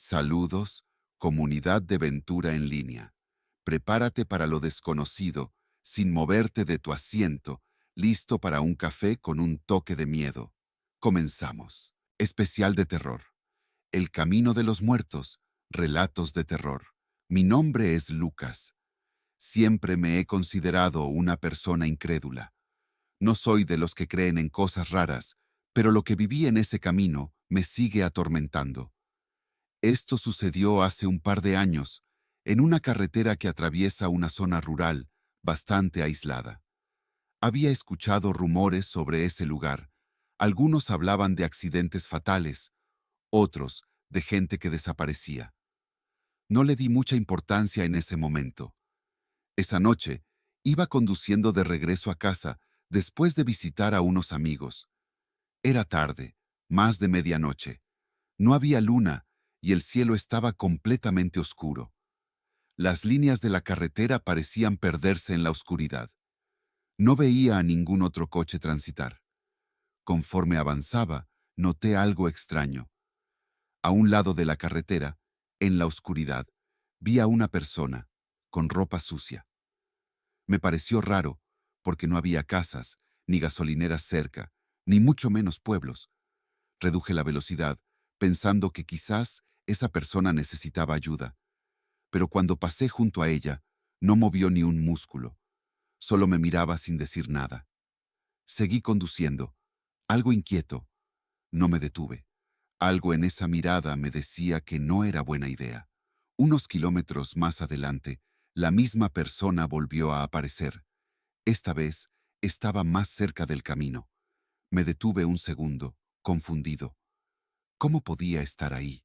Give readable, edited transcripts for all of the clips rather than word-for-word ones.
Saludos, comunidad de Ventura en línea. Prepárate para lo desconocido, sin moverte de tu asiento, listo para un café con un toque de miedo. Comenzamos. Especial de terror. El camino de los muertos. Relatos de terror. Mi nombre es Lucas. Siempre me he considerado una persona incrédula. No soy de los que creen en cosas raras, pero lo que viví en ese camino me sigue atormentando. Esto sucedió hace un par de años, en una carretera que atraviesa una zona rural, bastante aislada. Había escuchado rumores sobre ese lugar. Algunos hablaban de accidentes fatales, otros de gente que desaparecía. No le di mucha importancia en ese momento. Esa noche, iba conduciendo de regreso a casa después de visitar a unos amigos. Era tarde, más de medianoche. No había luna y el cielo estaba completamente oscuro. Las líneas de la carretera parecían perderse en la oscuridad. No veía a ningún otro coche transitar. Conforme avanzaba, noté algo extraño. A un lado de la carretera, en la oscuridad, vi a una persona, con ropa sucia. Me pareció raro, porque no había casas, ni gasolineras cerca, ni mucho menos pueblos. Reduje la velocidad, pensando que quizás esa persona necesitaba ayuda. Pero cuando pasé junto a ella, no movió ni un músculo. Solo me miraba sin decir nada. Seguí conduciendo, algo inquieto. No me detuve. Algo en esa mirada me decía que no era buena idea. Unos kilómetros más adelante, la misma persona volvió a aparecer. Esta vez estaba más cerca del camino. Me detuve un segundo, confundido. ¿Cómo podía estar ahí?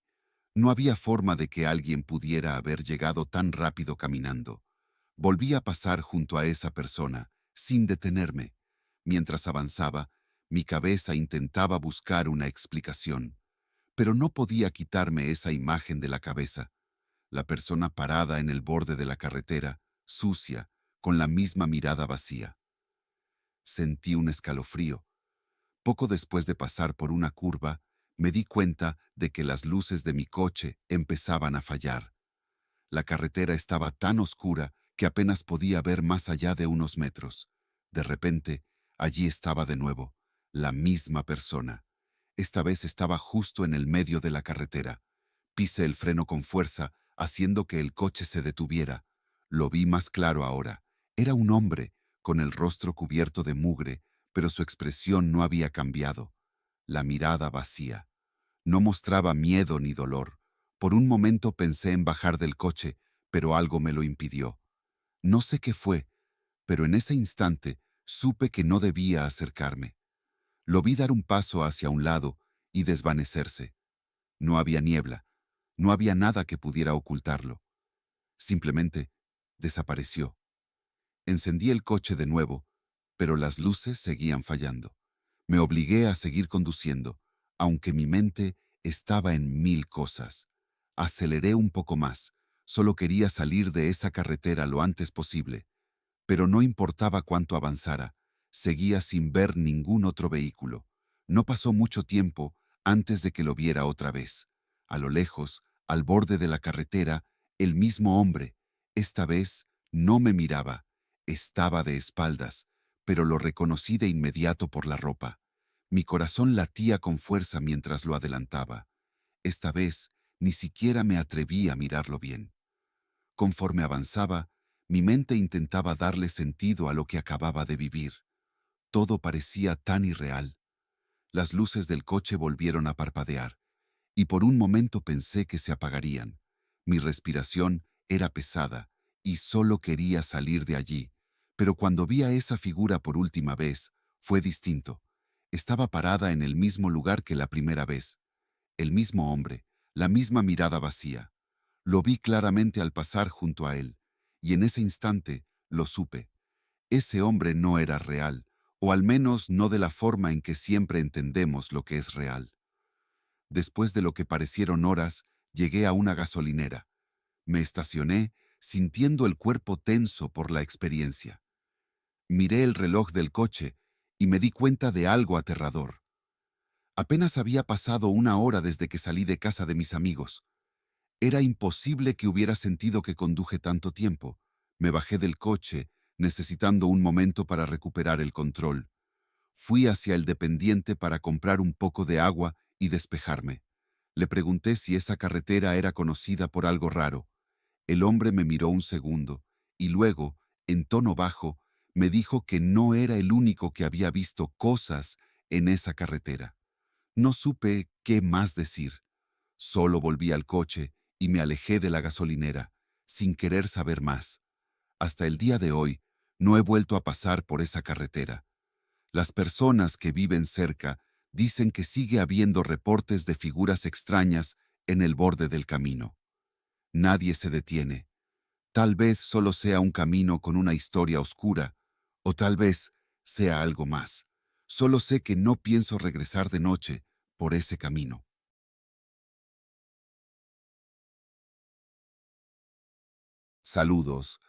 No había forma de que alguien pudiera haber llegado tan rápido caminando. Volví a pasar junto a esa persona, sin detenerme. Mientras avanzaba, mi cabeza intentaba buscar una explicación, pero no podía quitarme esa imagen de la cabeza. La persona parada en el borde de la carretera, sucia, con la misma mirada vacía. Sentí un escalofrío. Poco después de pasar por una curva, me di cuenta de que las luces de mi coche empezaban a fallar. La carretera estaba tan oscura que apenas podía ver más allá de unos metros. De repente, allí estaba de nuevo, la misma persona. Esta vez estaba justo en el medio de la carretera. Pisé el freno con fuerza, haciendo que el coche se detuviera. Lo vi más claro ahora. Era un hombre, con el rostro cubierto de mugre, pero su expresión no había cambiado. La mirada vacía. No mostraba miedo ni dolor. Por un momento pensé en bajar del coche, pero algo me lo impidió. No sé qué fue, pero en ese instante supe que no debía acercarme. Lo vi dar un paso hacia un lado y desvanecerse. No había niebla, no había nada que pudiera ocultarlo. Simplemente desapareció. Encendí el coche de nuevo, pero las luces seguían fallando. Me obligué a seguir conduciendo, aunque mi mente estaba en mil cosas. Aceleré un poco más. Solo quería salir de esa carretera lo antes posible. Pero no importaba cuánto avanzara, seguía sin ver ningún otro vehículo. No pasó mucho tiempo antes de que lo viera otra vez. A lo lejos, al borde de la carretera, el mismo hombre. Esta vez no me miraba. Estaba de espaldas, pero lo reconocí de inmediato por la ropa. Mi corazón latía con fuerza mientras lo adelantaba. Esta vez ni siquiera me atreví a mirarlo bien. Conforme avanzaba, mi mente intentaba darle sentido a lo que acababa de vivir. Todo parecía tan irreal. Las luces del coche volvieron a parpadear, y por un momento pensé que se apagarían. Mi respiración era pesada, y solo quería salir de allí. Pero cuando vi a esa figura por última vez, fue distinto. Estaba parada en el mismo lugar que la primera vez. El mismo hombre, la misma mirada vacía. Lo vi claramente al pasar junto a él, y en ese instante lo supe. Ese hombre no era real, o al menos no de la forma en que siempre entendemos lo que es real. Después de lo que parecieron horas, llegué a una gasolinera. Me estacioné, sintiendo el cuerpo tenso por la experiencia. Miré el reloj del coche y me di cuenta de algo aterrador. Apenas había pasado una hora desde que salí de casa de mis amigos. Era imposible que hubiera sentido que conduje tanto tiempo. Me bajé del coche, necesitando un momento para recuperar el control. Fui hacia el dependiente para comprar un poco de agua y despejarme. Le pregunté si esa carretera era conocida por algo raro. El hombre me miró un segundo y luego, en tono bajo, me dijo que no era el único que había visto cosas en esa carretera. No supe qué más decir. Solo volví al coche y me alejé de la gasolinera, sin querer saber más. Hasta el día de hoy, no he vuelto a pasar por esa carretera. Las personas que viven cerca dicen que sigue habiendo reportes de figuras extrañas en el borde del camino. Nadie se detiene. Tal vez solo sea un camino con una historia oscura, o tal vez sea algo más. Solo sé que no pienso regresar de noche por ese camino. Saludos.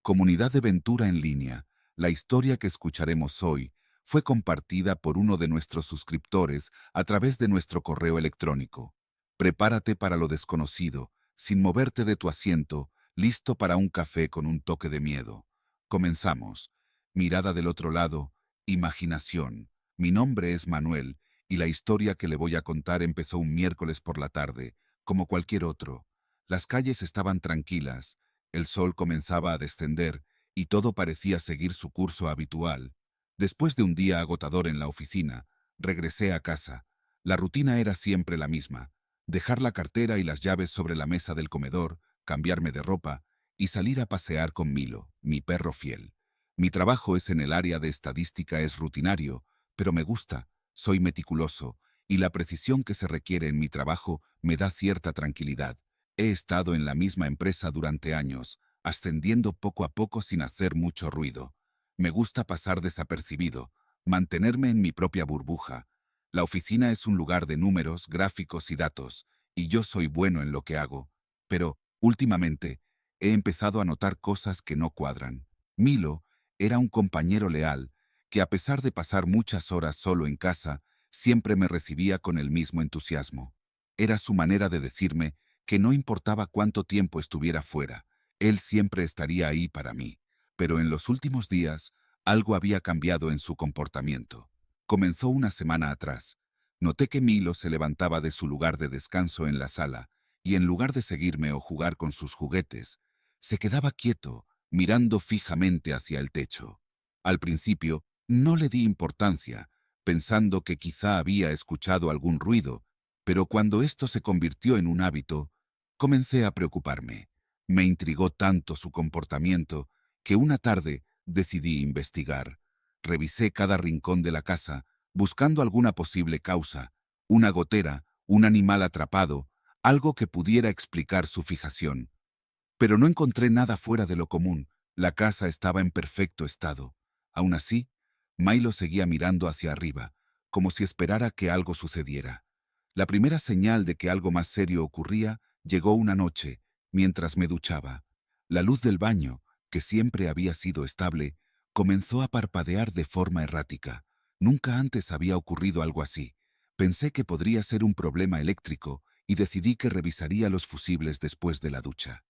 Comunidad de Ventura en línea. La historia que escucharemos hoy fue compartida por uno de nuestros suscriptores a través de nuestro correo electrónico. Prepárate para lo desconocido, sin moverte de tu asiento, listo para un café con un toque de miedo. Comenzamos. Mirada del otro lado, imaginación. Mi nombre es Manuel y la historia que le voy a contar empezó un miércoles por la tarde, como cualquier otro. Las calles estaban tranquilas. El sol comenzaba a descender y todo parecía seguir su curso habitual. Después de un día agotador en la oficina, regresé a casa. La rutina era siempre la misma: dejar la cartera y las llaves sobre la mesa del comedor, cambiarme de ropa y salir a pasear con Milo, mi perro fiel. Mi trabajo es en el área de estadística, es rutinario, pero me gusta, soy meticuloso, y la precisión que se requiere en mi trabajo me da cierta tranquilidad. He estado en la misma empresa durante años, ascendiendo poco a poco sin hacer mucho ruido. Me gusta pasar desapercibido, mantenerme en mi propia burbuja. La oficina es un lugar de números, gráficos y datos, y yo soy bueno en lo que hago. Pero, últimamente, he empezado a notar cosas que no cuadran. Milo era un compañero leal, que a pesar de pasar muchas horas solo en casa, siempre me recibía con el mismo entusiasmo. Era su manera de decirme que no importaba cuánto tiempo estuviera fuera, él siempre estaría ahí para mí. Pero en los últimos días, algo había cambiado en su comportamiento. Comenzó una semana atrás. Noté que Milo se levantaba de su lugar de descanso en la sala, y en lugar de seguirme o jugar con sus juguetes, se quedaba quieto, mirando fijamente hacia el techo. Al principio, no le di importancia, pensando que quizá había escuchado algún ruido, pero cuando esto se convirtió en un hábito, comencé a preocuparme. Me intrigó tanto su comportamiento que una tarde decidí investigar. Revisé cada rincón de la casa, buscando alguna posible causa: una gotera, un animal atrapado, algo que pudiera explicar su fijación. Pero no encontré nada fuera de lo común. La casa estaba en perfecto estado. Aún así, Milo seguía mirando hacia arriba, como si esperara que algo sucediera. La primera señal de que algo más serio ocurría llegó una noche, mientras me duchaba. La luz del baño, que siempre había sido estable, comenzó a parpadear de forma errática. Nunca antes había ocurrido algo así. Pensé que podría ser un problema eléctrico y decidí que revisaría los fusibles después de la ducha.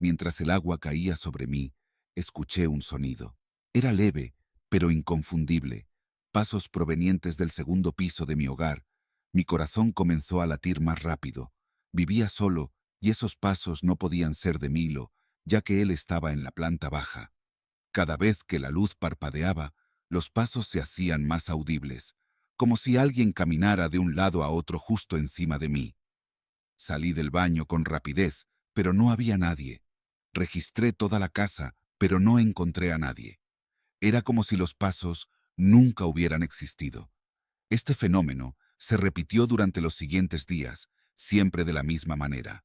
Mientras el agua caía sobre mí, escuché un sonido. Era leve, pero inconfundible. Pasos provenientes del segundo piso de mi hogar. Mi corazón comenzó a latir más rápido. Vivía solo, y esos pasos no podían ser de Milo, ya que él estaba en la planta baja. Cada vez que la luz parpadeaba, los pasos se hacían más audibles, como si alguien caminara de un lado a otro justo encima de mí. Salí del baño con rapidez, pero no había nadie. Registré toda la casa, pero no encontré a nadie. Era como si los pasos nunca hubieran existido. Este fenómeno se repitió durante los siguientes días, siempre de la misma manera.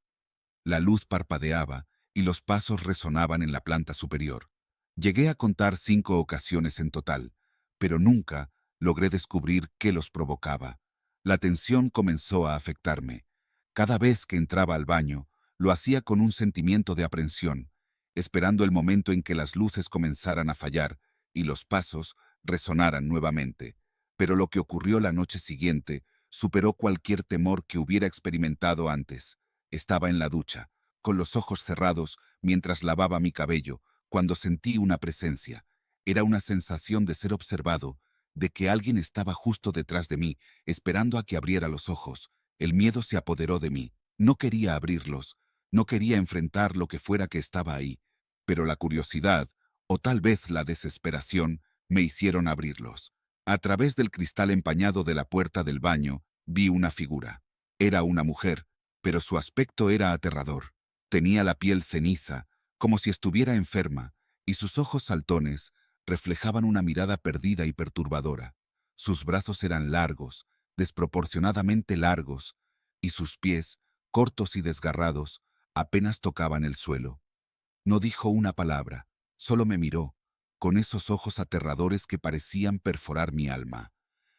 La luz parpadeaba y los pasos resonaban en la planta superior. Llegué a contar 5 ocasiones en total, pero nunca logré descubrir qué los provocaba. La tensión comenzó a afectarme. Cada vez que entraba al baño, lo hacía con un sentimiento de aprensión, esperando el momento en que las luces comenzaran a fallar y los pasos resonaran nuevamente. Pero lo que ocurrió la noche siguiente superó cualquier temor que hubiera experimentado antes. Estaba en la ducha, con los ojos cerrados, mientras lavaba mi cabello, cuando sentí una presencia. Era una sensación de ser observado, de que alguien estaba justo detrás de mí, esperando a que abriera los ojos. El miedo se apoderó de mí. No quería abrirlos, no quería enfrentar lo que fuera que estaba ahí, pero la curiosidad, o tal vez la desesperación, me hicieron abrirlos. A través del cristal empañado de la puerta del baño, vi una figura. Era una mujer, pero su aspecto era aterrador. Tenía la piel ceniza, como si estuviera enferma, y sus ojos saltones reflejaban una mirada perdida y perturbadora. Sus brazos eran largos, desproporcionadamente largos, y sus pies, cortos y desgarrados, apenas tocaban el suelo. No dijo una palabra, solo me miró, con esos ojos aterradores que parecían perforar mi alma.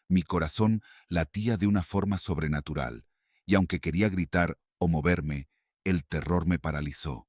Mi corazón latía de una forma sobrenatural, y aunque quería gritar o moverme, el terror me paralizó.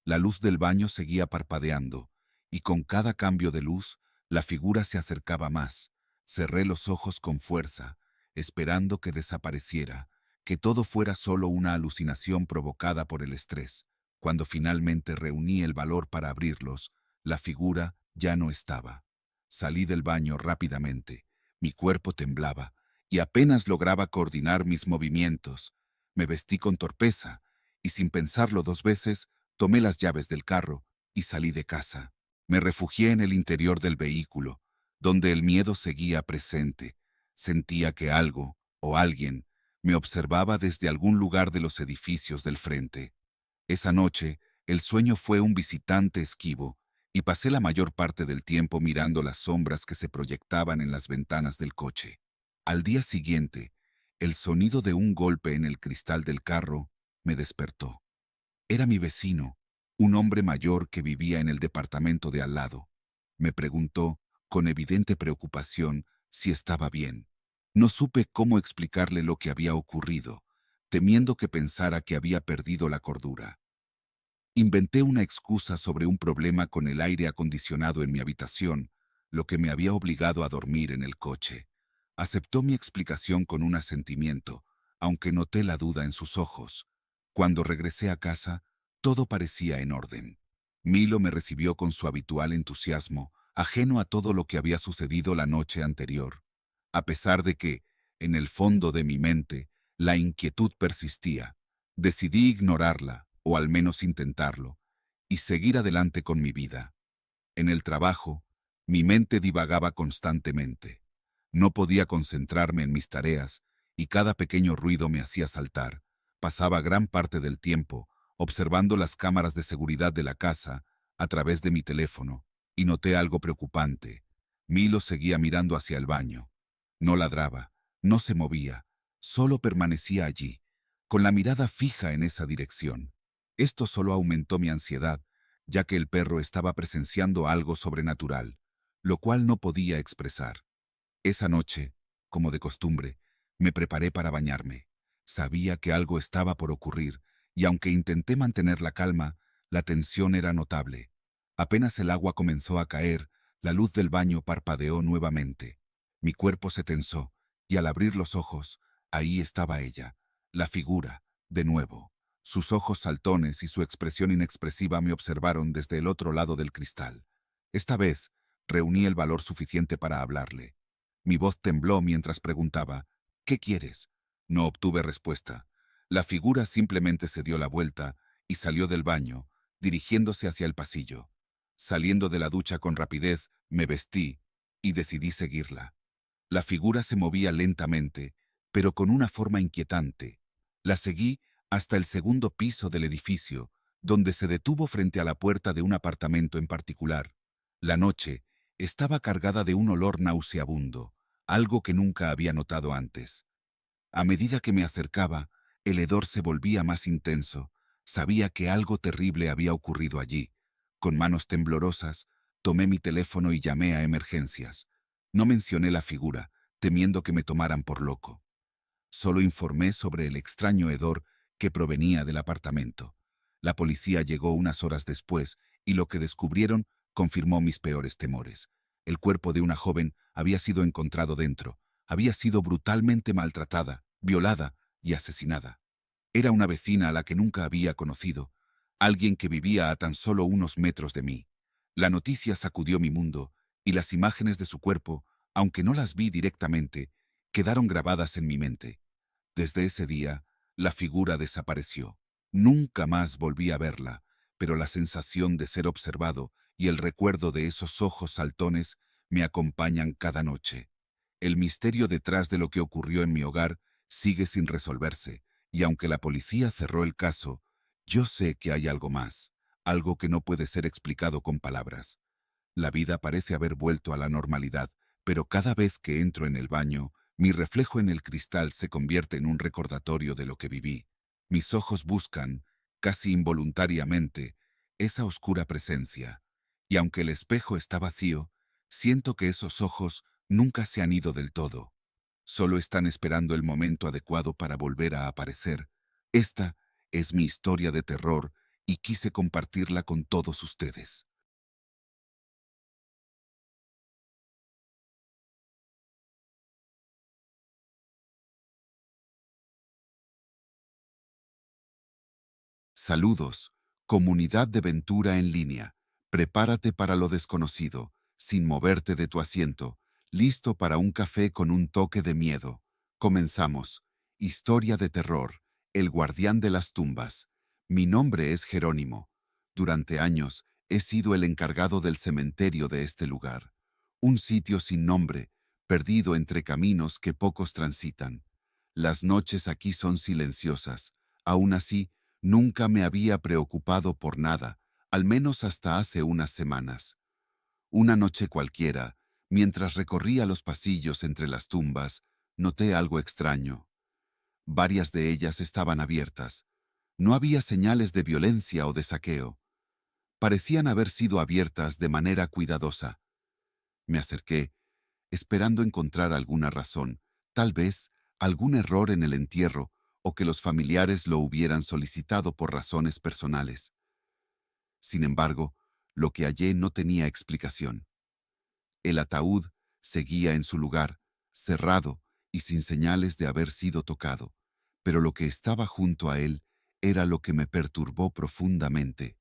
La luz del baño seguía parpadeando, y con cada cambio de luz, la figura se acercaba más. Cerré los ojos con fuerza, esperando que desapareciera, que todo fuera solo una alucinación provocada por el estrés. Cuando finalmente reuní el valor para abrirlos, la figura ya no estaba. Salí del baño rápidamente. Mi cuerpo temblaba, y apenas lograba coordinar mis movimientos. Me vestí con torpeza, y sin pensarlo dos veces, tomé las llaves del carro y salí de casa. Me refugié en el interior del vehículo, donde el miedo seguía presente. Sentía que algo, o alguien, me observaba desde algún lugar de los edificios del frente. Esa noche, el sueño fue un visitante esquivo, y pasé la mayor parte del tiempo mirando las sombras que se proyectaban en las ventanas del coche. Al día siguiente, el sonido de un golpe en el cristal del carro me despertó. Era mi vecino, un hombre mayor que vivía en el departamento de al lado. Me preguntó, con evidente preocupación, si estaba bien. No supe cómo explicarle lo que había ocurrido, temiendo que pensara que había perdido la cordura. Inventé una excusa sobre un problema con el aire acondicionado en mi habitación, lo que me había obligado a dormir en el coche. Aceptó mi explicación con un asentimiento, aunque noté la duda en sus ojos. Cuando regresé a casa, todo parecía en orden. Milo me recibió con su habitual entusiasmo, ajeno a todo lo que había sucedido la noche anterior. A pesar de que, en el fondo de mi mente, la inquietud persistía, decidí ignorarla, o al menos intentarlo, y seguir adelante con mi vida. En el trabajo, mi mente divagaba constantemente. No podía concentrarme en mis tareas, y cada pequeño ruido me hacía saltar. Pasaba gran parte del tiempo observando las cámaras de seguridad de la casa a través de mi teléfono, y noté algo preocupante. Milo seguía mirando hacia el baño. No ladraba, no se movía, solo permanecía allí, con la mirada fija en esa dirección. Esto solo aumentó mi ansiedad, ya que el perro estaba presenciando algo sobrenatural, lo cual no podía expresar. Esa noche, como de costumbre, me preparé para bañarme. Sabía que algo estaba por ocurrir, y aunque intenté mantener la calma, la tensión era notable. Apenas el agua comenzó a caer, la luz del baño parpadeó nuevamente. Mi cuerpo se tensó, y al abrir los ojos, ahí estaba ella, la figura, de nuevo. Sus ojos saltones y su expresión inexpresiva me observaron desde el otro lado del cristal. Esta vez, reuní el valor suficiente para hablarle. Mi voz tembló mientras preguntaba, ¿qué quieres? No obtuve respuesta. La figura simplemente se dio la vuelta y salió del baño, dirigiéndose hacia el pasillo. Saliendo de la ducha con rapidez, me vestí y decidí seguirla. La figura se movía lentamente, pero con una forma inquietante. La seguí hasta el segundo piso del edificio, donde se detuvo frente a la puerta de un apartamento en particular. La noche estaba cargada de un olor nauseabundo, algo que nunca había notado antes. A medida que me acercaba, el hedor se volvía más intenso. Sabía que algo terrible había ocurrido allí. Con manos temblorosas, tomé mi teléfono y llamé a emergencias. No mencioné la figura, temiendo que me tomaran por loco. Solo informé sobre el extraño hedor que provenía del apartamento. La policía llegó unas horas después y lo que descubrieron confirmó mis peores temores. El cuerpo de una joven había sido encontrado dentro. Había sido brutalmente maltratada, violada y asesinada. Era una vecina a la que nunca había conocido. alguien que vivía a tan solo unos metros de mí. La noticia sacudió mi mundo, y las imágenes de su cuerpo, aunque no las vi directamente, quedaron grabadas en mi mente. Desde ese día, la figura desapareció. Nunca más volví a verla, pero la sensación de ser observado y el recuerdo de esos ojos saltones me acompañan cada noche. El misterio detrás de lo que ocurrió en mi hogar sigue sin resolverse, y aunque la policía cerró el caso, yo sé que hay algo más, algo que no puede ser explicado con palabras. La vida parece haber vuelto a la normalidad, pero cada vez que entro en el baño, mi reflejo en el cristal se convierte en un recordatorio de lo que viví. Mis ojos buscan, casi involuntariamente, esa oscura presencia. Y aunque el espejo está vacío, siento que esos ojos nunca se han ido del todo. Solo están esperando el momento adecuado para volver a aparecer. Esta es mi historia de terror y quise compartirla con todos ustedes. Saludos, comunidad de Ventura en línea. Prepárate para lo desconocido, sin moverte de tu asiento, listo para un café con un toque de miedo. Comenzamos. Historia de terror, el guardián de las tumbas. Mi nombre es Jerónimo. Durante años he sido el encargado del cementerio de este lugar. Un sitio sin nombre, perdido entre caminos que pocos transitan. Las noches aquí son silenciosas. Aún así, nunca me había preocupado por nada, al menos hasta hace unas semanas. Una noche cualquiera, mientras recorría los pasillos entre las tumbas, noté algo extraño. Varias de ellas estaban abiertas. No había señales de violencia o de saqueo. Parecían haber sido abiertas de manera cuidadosa. Me acerqué, esperando encontrar alguna razón, tal vez algún error en el entierro o que los familiares lo hubieran solicitado por razones personales. Sin embargo, lo que hallé no tenía explicación. El ataúd seguía en su lugar, cerrado y sin señales de haber sido tocado, pero lo que estaba junto a él era lo que me perturbó profundamente.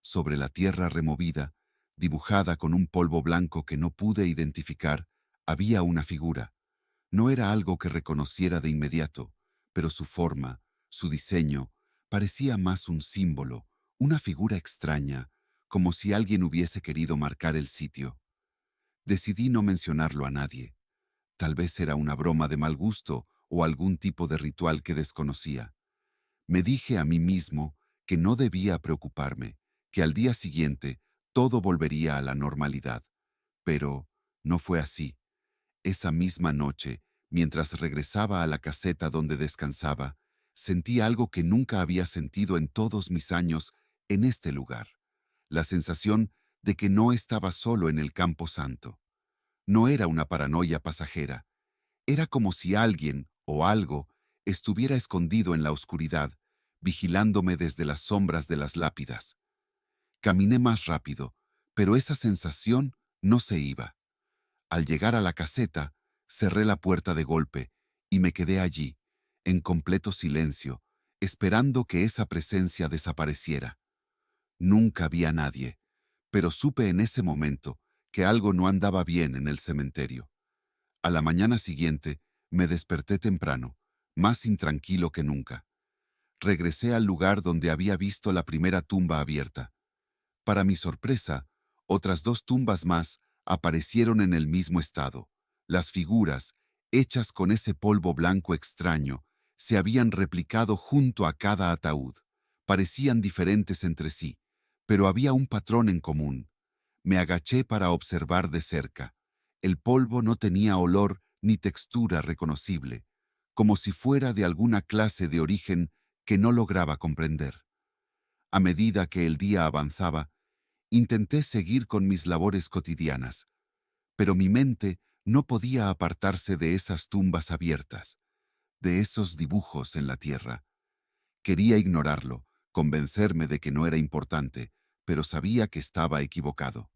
Sobre la tierra removida, dibujada con un polvo blanco que no pude identificar, había una figura. No era algo que reconociera de inmediato, pero su forma, su diseño, parecía más un símbolo, una figura extraña, como si alguien hubiese querido marcar el sitio. Decidí no mencionarlo a nadie. Tal vez era una broma de mal gusto o algún tipo de ritual que desconocía. Me dije a mí mismo que no debía preocuparme, que al día siguiente todo volvería a la normalidad. Pero no fue así. Esa misma noche, mientras regresaba a la caseta donde descansaba, sentí algo que nunca había sentido en todos mis años en este lugar. La sensación de que no estaba solo en el Campo Santo. No era una paranoia pasajera. Era como si alguien o algo estuviera escondido en la oscuridad, vigilándome desde las sombras de las lápidas. Caminé más rápido, pero esa sensación no se iba. Al llegar a la caseta, cerré la puerta de golpe y me quedé allí, en completo silencio, esperando que esa presencia desapareciera. Nunca vi a nadie, pero supe en ese momento que algo no andaba bien en el cementerio. A la mañana siguiente, me desperté temprano, más intranquilo que nunca. Regresé al lugar donde había visto la primera tumba abierta. Para mi sorpresa, otras dos tumbas más aparecieron en el mismo estado. Las figuras, hechas con ese polvo blanco extraño, se habían replicado junto a cada ataúd. Parecían diferentes entre sí, pero había un patrón en común. Me agaché para observar de cerca. El polvo no tenía olor ni textura reconocible, como si fuera de alguna clase de origen que no lograba comprender. A medida que el día avanzaba, intenté seguir con mis labores cotidianas, pero mi mente no podía apartarse de esas tumbas abiertas, de esos dibujos en la tierra. Quería ignorarlo, convencerme de que no era importante, pero sabía que estaba equivocado.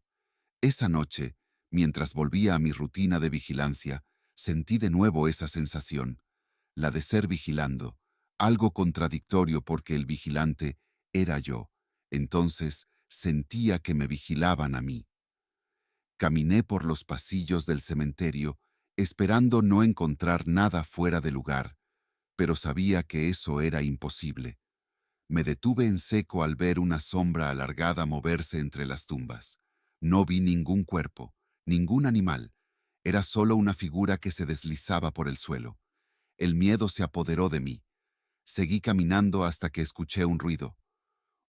Esa noche, mientras volvía a mi rutina de vigilancia, sentí de nuevo esa sensación, la de ser vigilando, algo contradictorio porque el vigilante era yo. Entonces sentía que me vigilaban a mí. Caminé por los pasillos del cementerio, esperando no encontrar nada fuera de lugar, pero sabía que eso era imposible. Me detuve en seco al ver una sombra alargada moverse entre las tumbas. No vi ningún cuerpo, ningún animal. Era solo una figura que se deslizaba por el suelo. El miedo se apoderó de mí. Seguí caminando hasta que escuché un ruido.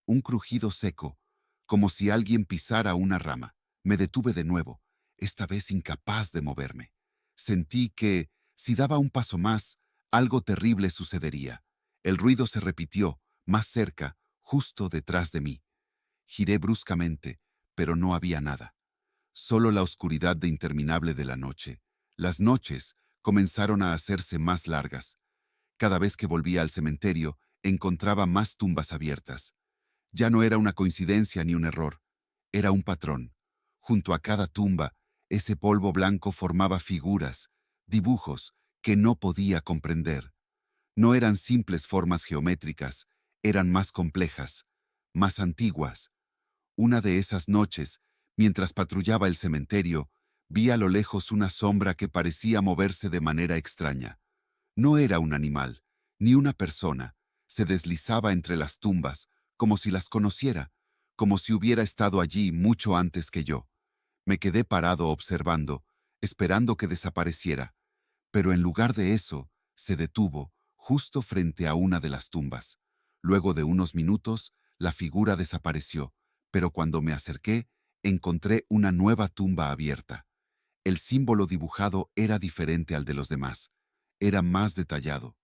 Un crujido seco, como si alguien pisara una rama. Me detuve de nuevo, esta vez incapaz de moverme. Sentí que, si daba un paso más, algo terrible sucedería. El ruido se repitió, más cerca, justo detrás de mí. Giré bruscamente, pero no había nada. Solo la oscuridad de interminable de la noche. Las noches comenzaron a hacerse más largas. Cada vez que volvía al cementerio, encontraba más tumbas abiertas. Ya no era una coincidencia ni un error, era un patrón. Junto a cada tumba, ese polvo blanco formaba figuras, dibujos que no podía comprender. No eran simples formas geométricas, eran más complejas, más antiguas. Una de esas noches, mientras patrullaba el cementerio, vi a lo lejos una sombra que parecía moverse de manera extraña. No era un animal, ni una persona. Se deslizaba entre las tumbas, como si las conociera, como si hubiera estado allí mucho antes que yo. Me quedé parado observando, esperando que desapareciera, pero en lugar de eso, se detuvo, justo frente a una de las tumbas. Luego de unos minutos, la figura desapareció, pero cuando me acerqué, encontré una nueva tumba abierta. El símbolo dibujado era diferente al de los demás. Era más detallado,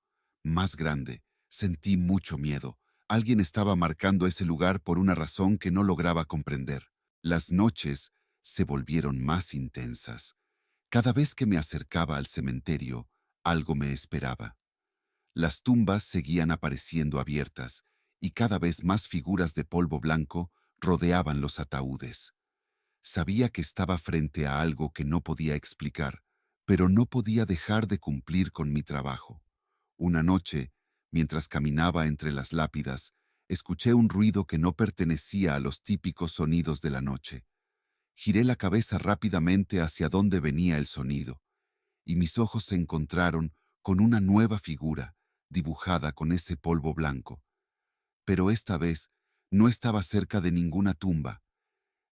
más grande. Sentí mucho miedo. Alguien estaba marcando ese lugar por una razón que no lograba comprender. Las noches se volvieron más intensas. Cada vez que me acercaba al cementerio, algo me esperaba. Las tumbas seguían apareciendo abiertas y cada vez más figuras de polvo blanco rodeaban los ataúdes. Sabía que estaba frente a algo que no podía explicar, pero no podía dejar de cumplir con mi trabajo. Una noche, mientras caminaba entre las lápidas, escuché un ruido que no pertenecía a los típicos sonidos de la noche. Giré la cabeza rápidamente hacia donde venía el sonido, y mis ojos se encontraron con una nueva figura, dibujada con ese polvo blanco. Pero esta vez no estaba cerca de ninguna tumba.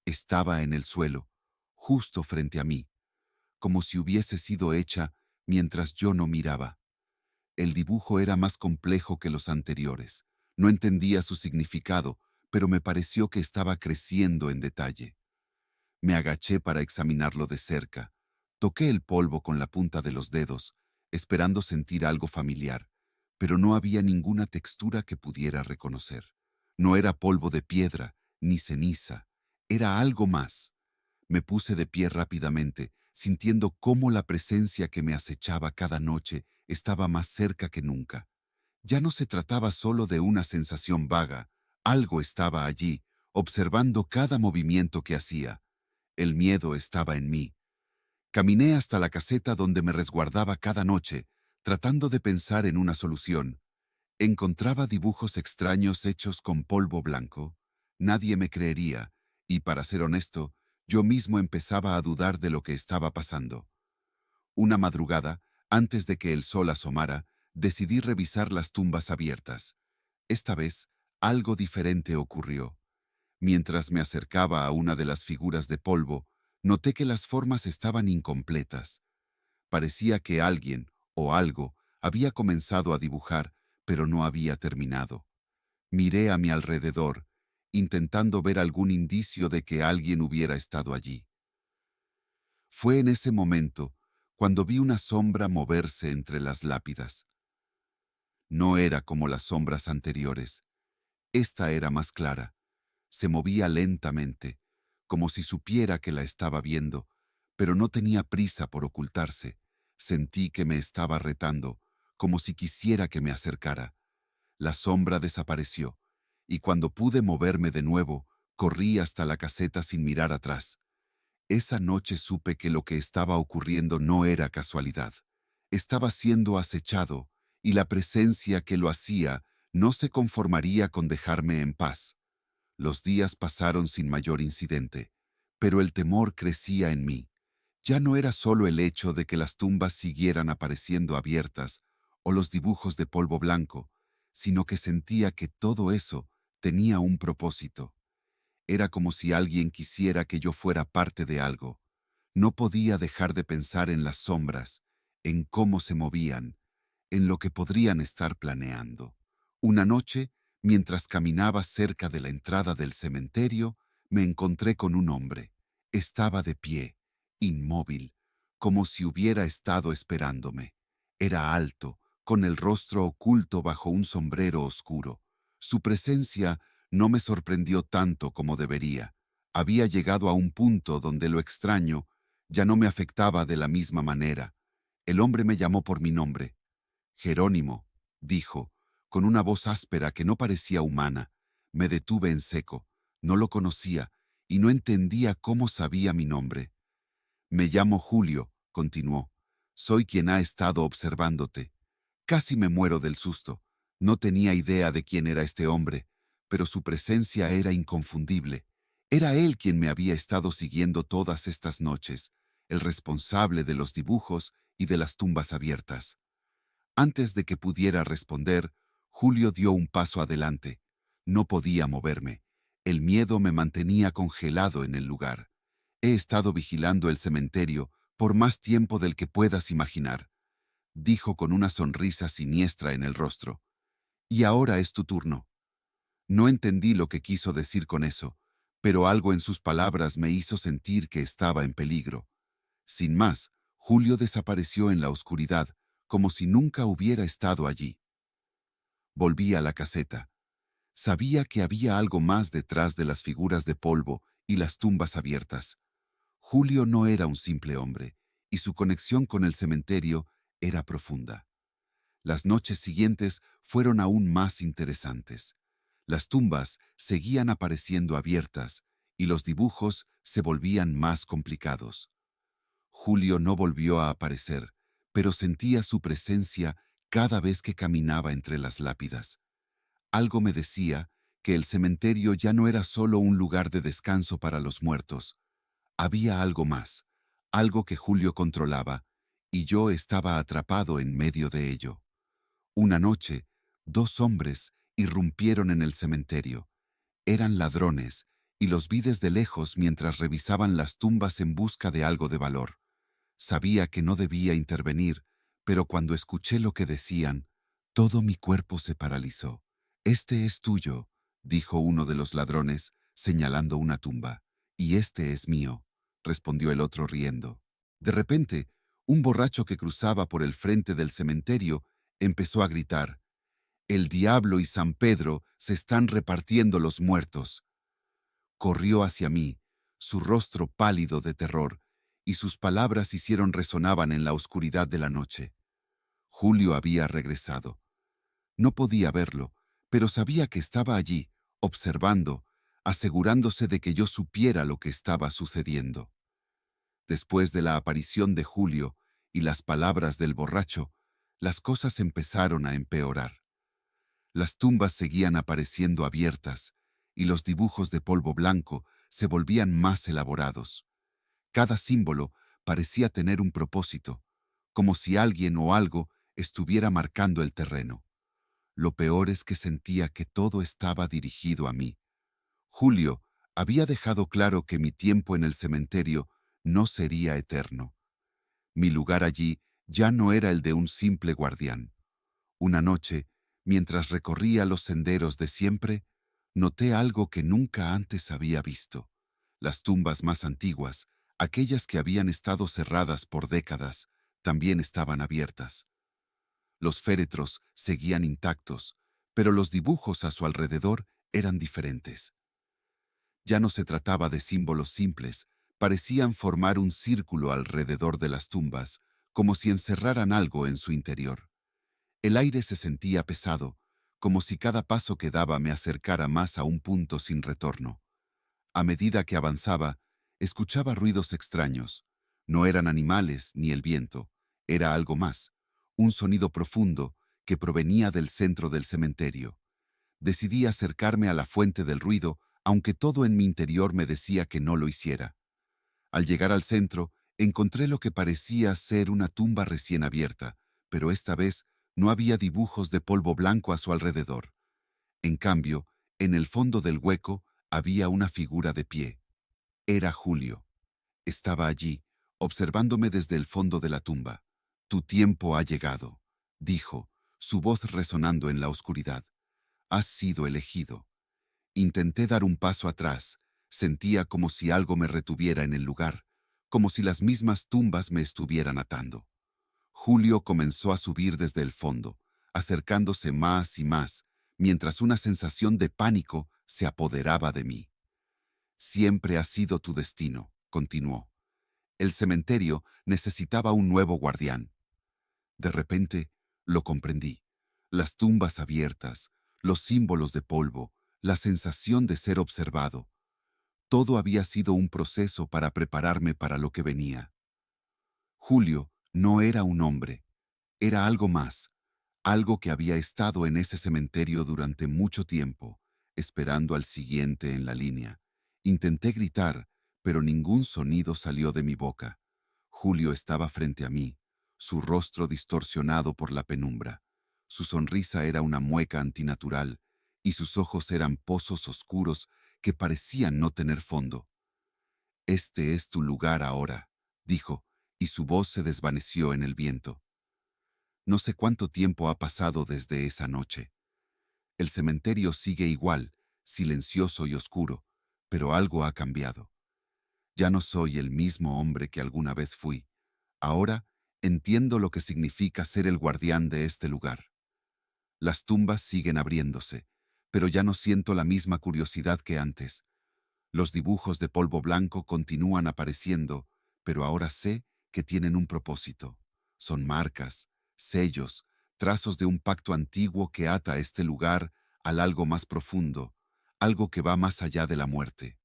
Estaba en el suelo, justo frente a mí, como si hubiese sido hecha mientras yo no miraba. El dibujo era más complejo que los anteriores. No entendía su significado, pero me pareció que estaba creciendo en detalle. Me agaché para examinarlo de cerca. Toqué el polvo con la punta de los dedos, esperando sentir algo familiar, pero no había ninguna textura que pudiera reconocer. No era polvo de piedra, ni ceniza. Era algo más. Me puse de pie rápidamente, sintiendo cómo la presencia que me acechaba cada noche estaba más cerca que nunca. Ya no se trataba solo de una sensación vaga, algo estaba allí, observando cada movimiento que hacía. El miedo estaba en mí. Caminé hasta la caseta donde me resguardaba cada noche, tratando de pensar en una solución. Encontraba dibujos extraños hechos con polvo blanco. Nadie me creería, y para ser honesto, yo mismo empezaba a dudar de lo que estaba pasando. Una madrugada, antes de que el sol asomara, decidí revisar las tumbas abiertas. Esta vez, algo diferente ocurrió. Mientras me acercaba a una de las figuras de polvo, noté que las formas estaban incompletas. Parecía que alguien, o algo, había comenzado a dibujar, pero no había terminado. Miré a mi alrededor, intentando ver algún indicio de que alguien hubiera estado allí. Fue en ese momento cuando vi una sombra moverse entre las lápidas. No era como las sombras anteriores. Esta era más clara. Se movía lentamente, como si supiera que la estaba viendo, pero no tenía prisa por ocultarse. Sentí que me estaba retando, como si quisiera que me acercara. La sombra desapareció, y cuando pude moverme de nuevo, corrí hasta la caseta sin mirar atrás. Esa noche supe que lo que estaba ocurriendo no era casualidad. Estaba siendo acechado, y la presencia que lo hacía no se conformaría con dejarme en paz. Los días pasaron sin mayor incidente, pero el temor crecía en mí. Ya no era solo el hecho de que las tumbas siguieran apareciendo abiertas o los dibujos de polvo blanco, sino que sentía que todo eso tenía un propósito. Era como si alguien quisiera que yo fuera parte de algo. No podía dejar de pensar en las sombras, en cómo se movían, en lo que podrían estar planeando. Una noche, mientras caminaba cerca de la entrada del cementerio, me encontré con un hombre. Estaba de pie, inmóvil, como si hubiera estado esperándome. Era alto, con el rostro oculto bajo un sombrero oscuro. Su presencia no me sorprendió tanto como debería. Había llegado a un punto donde lo extraño ya no me afectaba de la misma manera. El hombre me llamó por mi nombre. Jerónimo, dijo, con una voz áspera que no parecía humana. Me detuve en seco. No lo conocía y no entendía cómo sabía mi nombre. Me llamo Julio, continuó. Soy quien ha estado observándote. Casi me muero del susto. No tenía idea de quién era este hombre, pero su presencia era inconfundible. Era él quien me había estado siguiendo todas estas noches, el responsable de los dibujos y de las tumbas abiertas. Antes de que pudiera responder, Julio dio un paso adelante. No podía moverme. El miedo me mantenía congelado en el lugar. He estado vigilando el cementerio por más tiempo del que puedas imaginar, dijo con una sonrisa siniestra en el rostro. Y ahora es tu turno. No entendí lo que quiso decir con eso, pero algo en sus palabras me hizo sentir que estaba en peligro. Sin más, Julio desapareció en la oscuridad, como si nunca hubiera estado allí. Volví a la caseta. Sabía que había algo más detrás de las figuras de polvo y las tumbas abiertas. Julio no era un simple hombre, y su conexión con el cementerio era profunda. Las noches siguientes fueron aún más interesantes. Las tumbas seguían apareciendo abiertas y los dibujos se volvían más complicados. Julio no volvió a aparecer, pero sentía su presencia cada vez que caminaba entre las lápidas. Algo me decía que el cementerio ya no era solo un lugar de descanso para los muertos. Había algo más, algo que Julio controlaba, y yo estaba atrapado en medio de ello. Una noche, dos hombres irrumpieron en el cementerio. Eran ladrones, y los vi desde lejos mientras revisaban las tumbas en busca de algo de valor. Sabía que no debía intervenir, pero cuando escuché lo que decían, todo mi cuerpo se paralizó. «Este es tuyo», dijo uno de los ladrones, señalando una tumba. «Y este es mío», respondió el otro riendo. De repente, un borracho que cruzaba por el frente del cementerio empezó a gritar: «El diablo y San Pedro se están repartiendo los muertos». Corrió hacia mí, su rostro pálido de terror, y sus palabras hicieron resonaban en la oscuridad de la noche. Julio había regresado. No podía verlo, pero sabía que estaba allí, observando, asegurándose de que yo supiera lo que estaba sucediendo. Después de la aparición de Julio y las palabras del borracho, las cosas empezaron a empeorar. Las tumbas seguían apareciendo abiertas, y los dibujos de polvo blanco se volvían más elaborados. Cada símbolo parecía tener un propósito, como si alguien o algo estuviera marcando el terreno. Lo peor es que sentía que todo estaba dirigido a mí. Julio había dejado claro que mi tiempo en el cementerio no sería eterno. Mi lugar allí ya no era el de un simple guardián. Una noche, mientras recorría los senderos de siempre, noté algo que nunca antes había visto. Las tumbas más antiguas, aquellas que habían estado cerradas por décadas, también estaban abiertas. Los féretros seguían intactos, pero los dibujos a su alrededor eran diferentes. Ya no se trataba de símbolos simples, parecían formar un círculo alrededor de las tumbas, como si encerraran algo en su interior. El aire se sentía pesado, como si cada paso que daba me acercara más a un punto sin retorno. A medida que avanzaba, escuchaba ruidos extraños. No eran animales ni el viento, era algo más, un sonido profundo que provenía del centro del cementerio. Decidí acercarme a la fuente del ruido aunque todo en mi interior me decía que no lo hiciera. Al llegar al centro, encontré lo que parecía ser una tumba recién abierta, pero esta vez no había dibujos de polvo blanco a su alrededor. En cambio, en el fondo del hueco había una figura de pie. Era Julio. Estaba allí, observándome desde el fondo de la tumba. Tu tiempo ha llegado, dijo, su voz resonando en la oscuridad. Has sido elegido. Intenté dar un paso atrás. Sentía como si algo me retuviera en el lugar, como si las mismas tumbas me estuvieran atando. Julio comenzó a subir desde el fondo, acercándose más y más, mientras una sensación de pánico se apoderaba de mí. Siempre ha sido tu destino, continuó. El cementerio necesitaba un nuevo guardián. De repente, lo comprendí. Las tumbas abiertas, los símbolos de polvo, la sensación de ser observado. Todo había sido un proceso para prepararme para lo que venía. Julio no era un hombre, era algo más, algo que había estado en ese cementerio durante mucho tiempo, esperando al siguiente en la línea. Intenté gritar, pero ningún sonido salió de mi boca. Julio estaba frente a mí, su rostro distorsionado por la penumbra. Su sonrisa era una mueca antinatural, y sus ojos eran pozos oscuros que parecían no tener fondo. Este es tu lugar ahora, dijo, y su voz se desvaneció en el viento. No sé cuánto tiempo ha pasado desde esa noche. El cementerio sigue igual, silencioso y oscuro, pero algo ha cambiado. Ya no soy el mismo hombre que alguna vez fui. Ahora entiendo lo que significa ser el guardián de este lugar. Las tumbas siguen abriéndose, pero ya no siento la misma curiosidad que antes. Los dibujos de polvo blanco continúan apareciendo, pero ahora sé que tienen un propósito. Son marcas, sellos, trazos de un pacto antiguo que ata este lugar al algo más profundo, algo que va más allá de la muerte.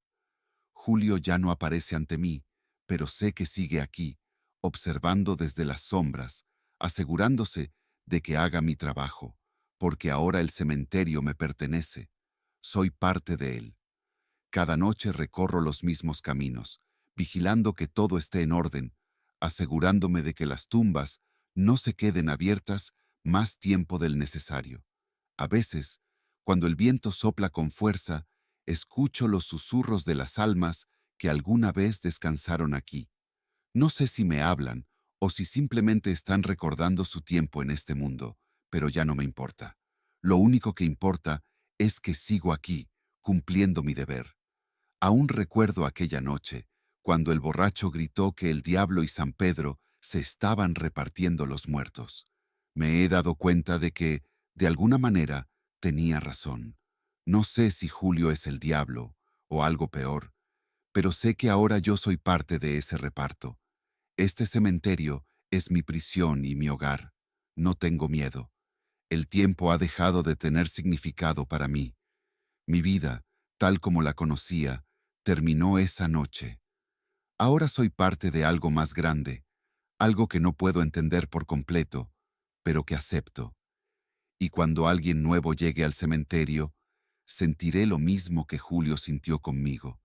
Julio ya no aparece ante mí, pero sé que sigue aquí, observando desde las sombras, asegurándose de que haga mi trabajo, porque ahora el cementerio me pertenece. Soy parte de él. Cada noche recorro los mismos caminos, vigilando que todo esté en orden, asegurándome de que las tumbas no se queden abiertas más tiempo del necesario. A veces, cuando el viento sopla con fuerza, escucho los susurros de las almas que alguna vez descansaron aquí. No sé si me hablan o si simplemente están recordando su tiempo en este mundo, pero ya no me importa. Lo único que importa es que sigo aquí, cumpliendo mi deber. Aún recuerdo aquella noche, cuando el borracho gritó que el diablo y San Pedro se estaban repartiendo los muertos. Me he dado cuenta de que, de alguna manera, tenía razón. No sé si Julio es el diablo, o algo peor, pero sé que ahora yo soy parte de ese reparto. Este cementerio es mi prisión y mi hogar. No tengo miedo. El tiempo ha dejado de tener significado para mí. Mi vida, tal como la conocía, terminó esa noche. Ahora soy parte de algo más grande, algo que no puedo entender por completo, pero que acepto. Y cuando alguien nuevo llegue al cementerio, sentiré lo mismo que Julio sintió conmigo.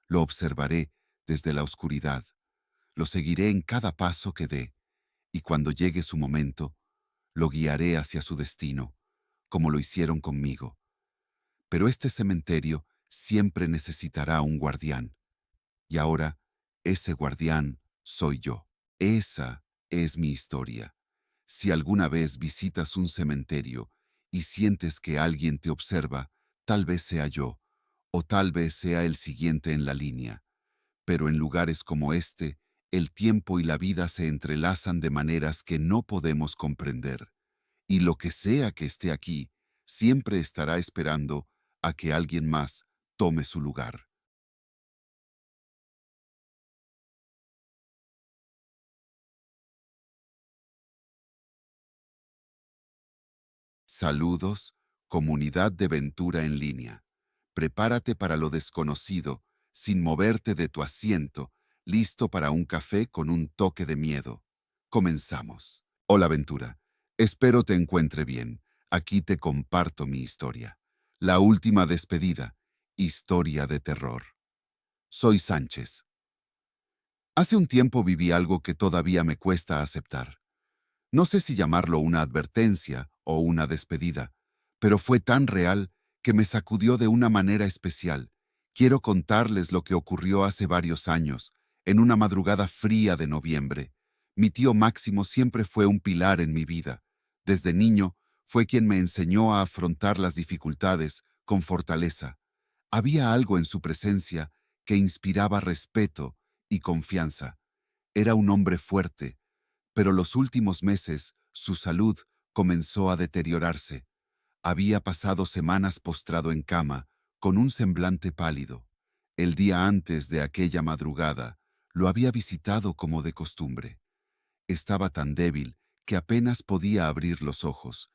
Lo observaré desde la oscuridad, lo seguiré en cada paso que dé, y cuando llegue su momento, lo guiaré hacia su destino, como lo hicieron conmigo. Pero este cementerio siempre necesitará un guardián. Y ahora, ese guardián soy yo. Esa es mi historia. Si alguna vez visitas un cementerio y sientes que alguien te observa, tal vez sea yo, o tal vez sea el siguiente en la línea. Pero en lugares como este, el tiempo y la vida se entrelazan de maneras que no podemos comprender. Y lo que sea que esté aquí, siempre estará esperando a que alguien más tome su lugar. Saludos, comunidad de Ventura en línea. Prepárate para lo desconocido, sin moverte de tu asiento, listo para un café con un toque de miedo. Comenzamos. Hola Ventura, espero te encuentre bien. Aquí te comparto mi historia. La última despedida, Historia de terror. Soy Sánchez. Hace un tiempo viví algo que todavía me cuesta aceptar. No sé si llamarlo una advertencia o una despedida, pero fue tan real que me sacudió de una manera especial. Quiero contarles lo que ocurrió hace varios años, en una madrugada fría de noviembre. Mi tío Máximo siempre fue un pilar en mi vida. Desde niño fue quien me enseñó a afrontar las dificultades con fortaleza. Había algo en su presencia que inspiraba respeto y confianza. Era un hombre fuerte, pero los últimos meses su salud comenzó a deteriorarse. Había pasado semanas postrado en cama, con un semblante pálido. El día antes de aquella madrugada, lo había visitado como de costumbre. Estaba tan débil que apenas podía abrir los ojos,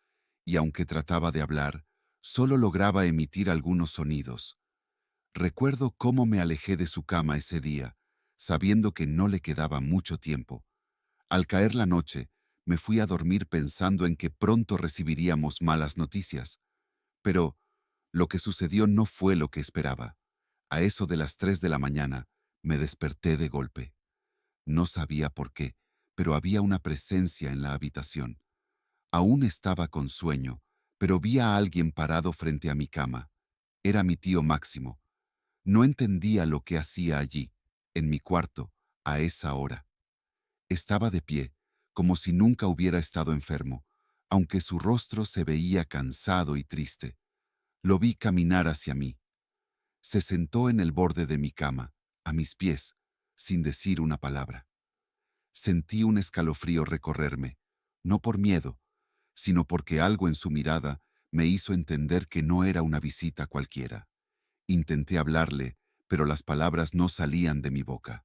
y aunque trataba de hablar, solo lograba emitir algunos sonidos. Recuerdo cómo me alejé de su cama ese día, sabiendo que no le quedaba mucho tiempo. Al caer la noche, me fui a dormir pensando en que pronto recibiríamos malas noticias. Pero lo que sucedió no fue lo que esperaba. A eso de las 3 de la mañana, me desperté de golpe. No sabía por qué, pero había una presencia en la habitación. Aún estaba con sueño, pero vi a alguien parado frente a mi cama. Era mi tío Máximo. No entendía lo que hacía allí, en mi cuarto, a esa hora. Estaba de pie, como si nunca hubiera estado enfermo, aunque su rostro se veía cansado y triste. Lo vi caminar hacia mí. Se sentó en el borde de mi cama, a mis pies, sin decir una palabra. Sentí un escalofrío recorrerme, no por miedo, sino porque algo en su mirada me hizo entender que no era una visita cualquiera. Intenté hablarle, pero las palabras no salían de mi boca.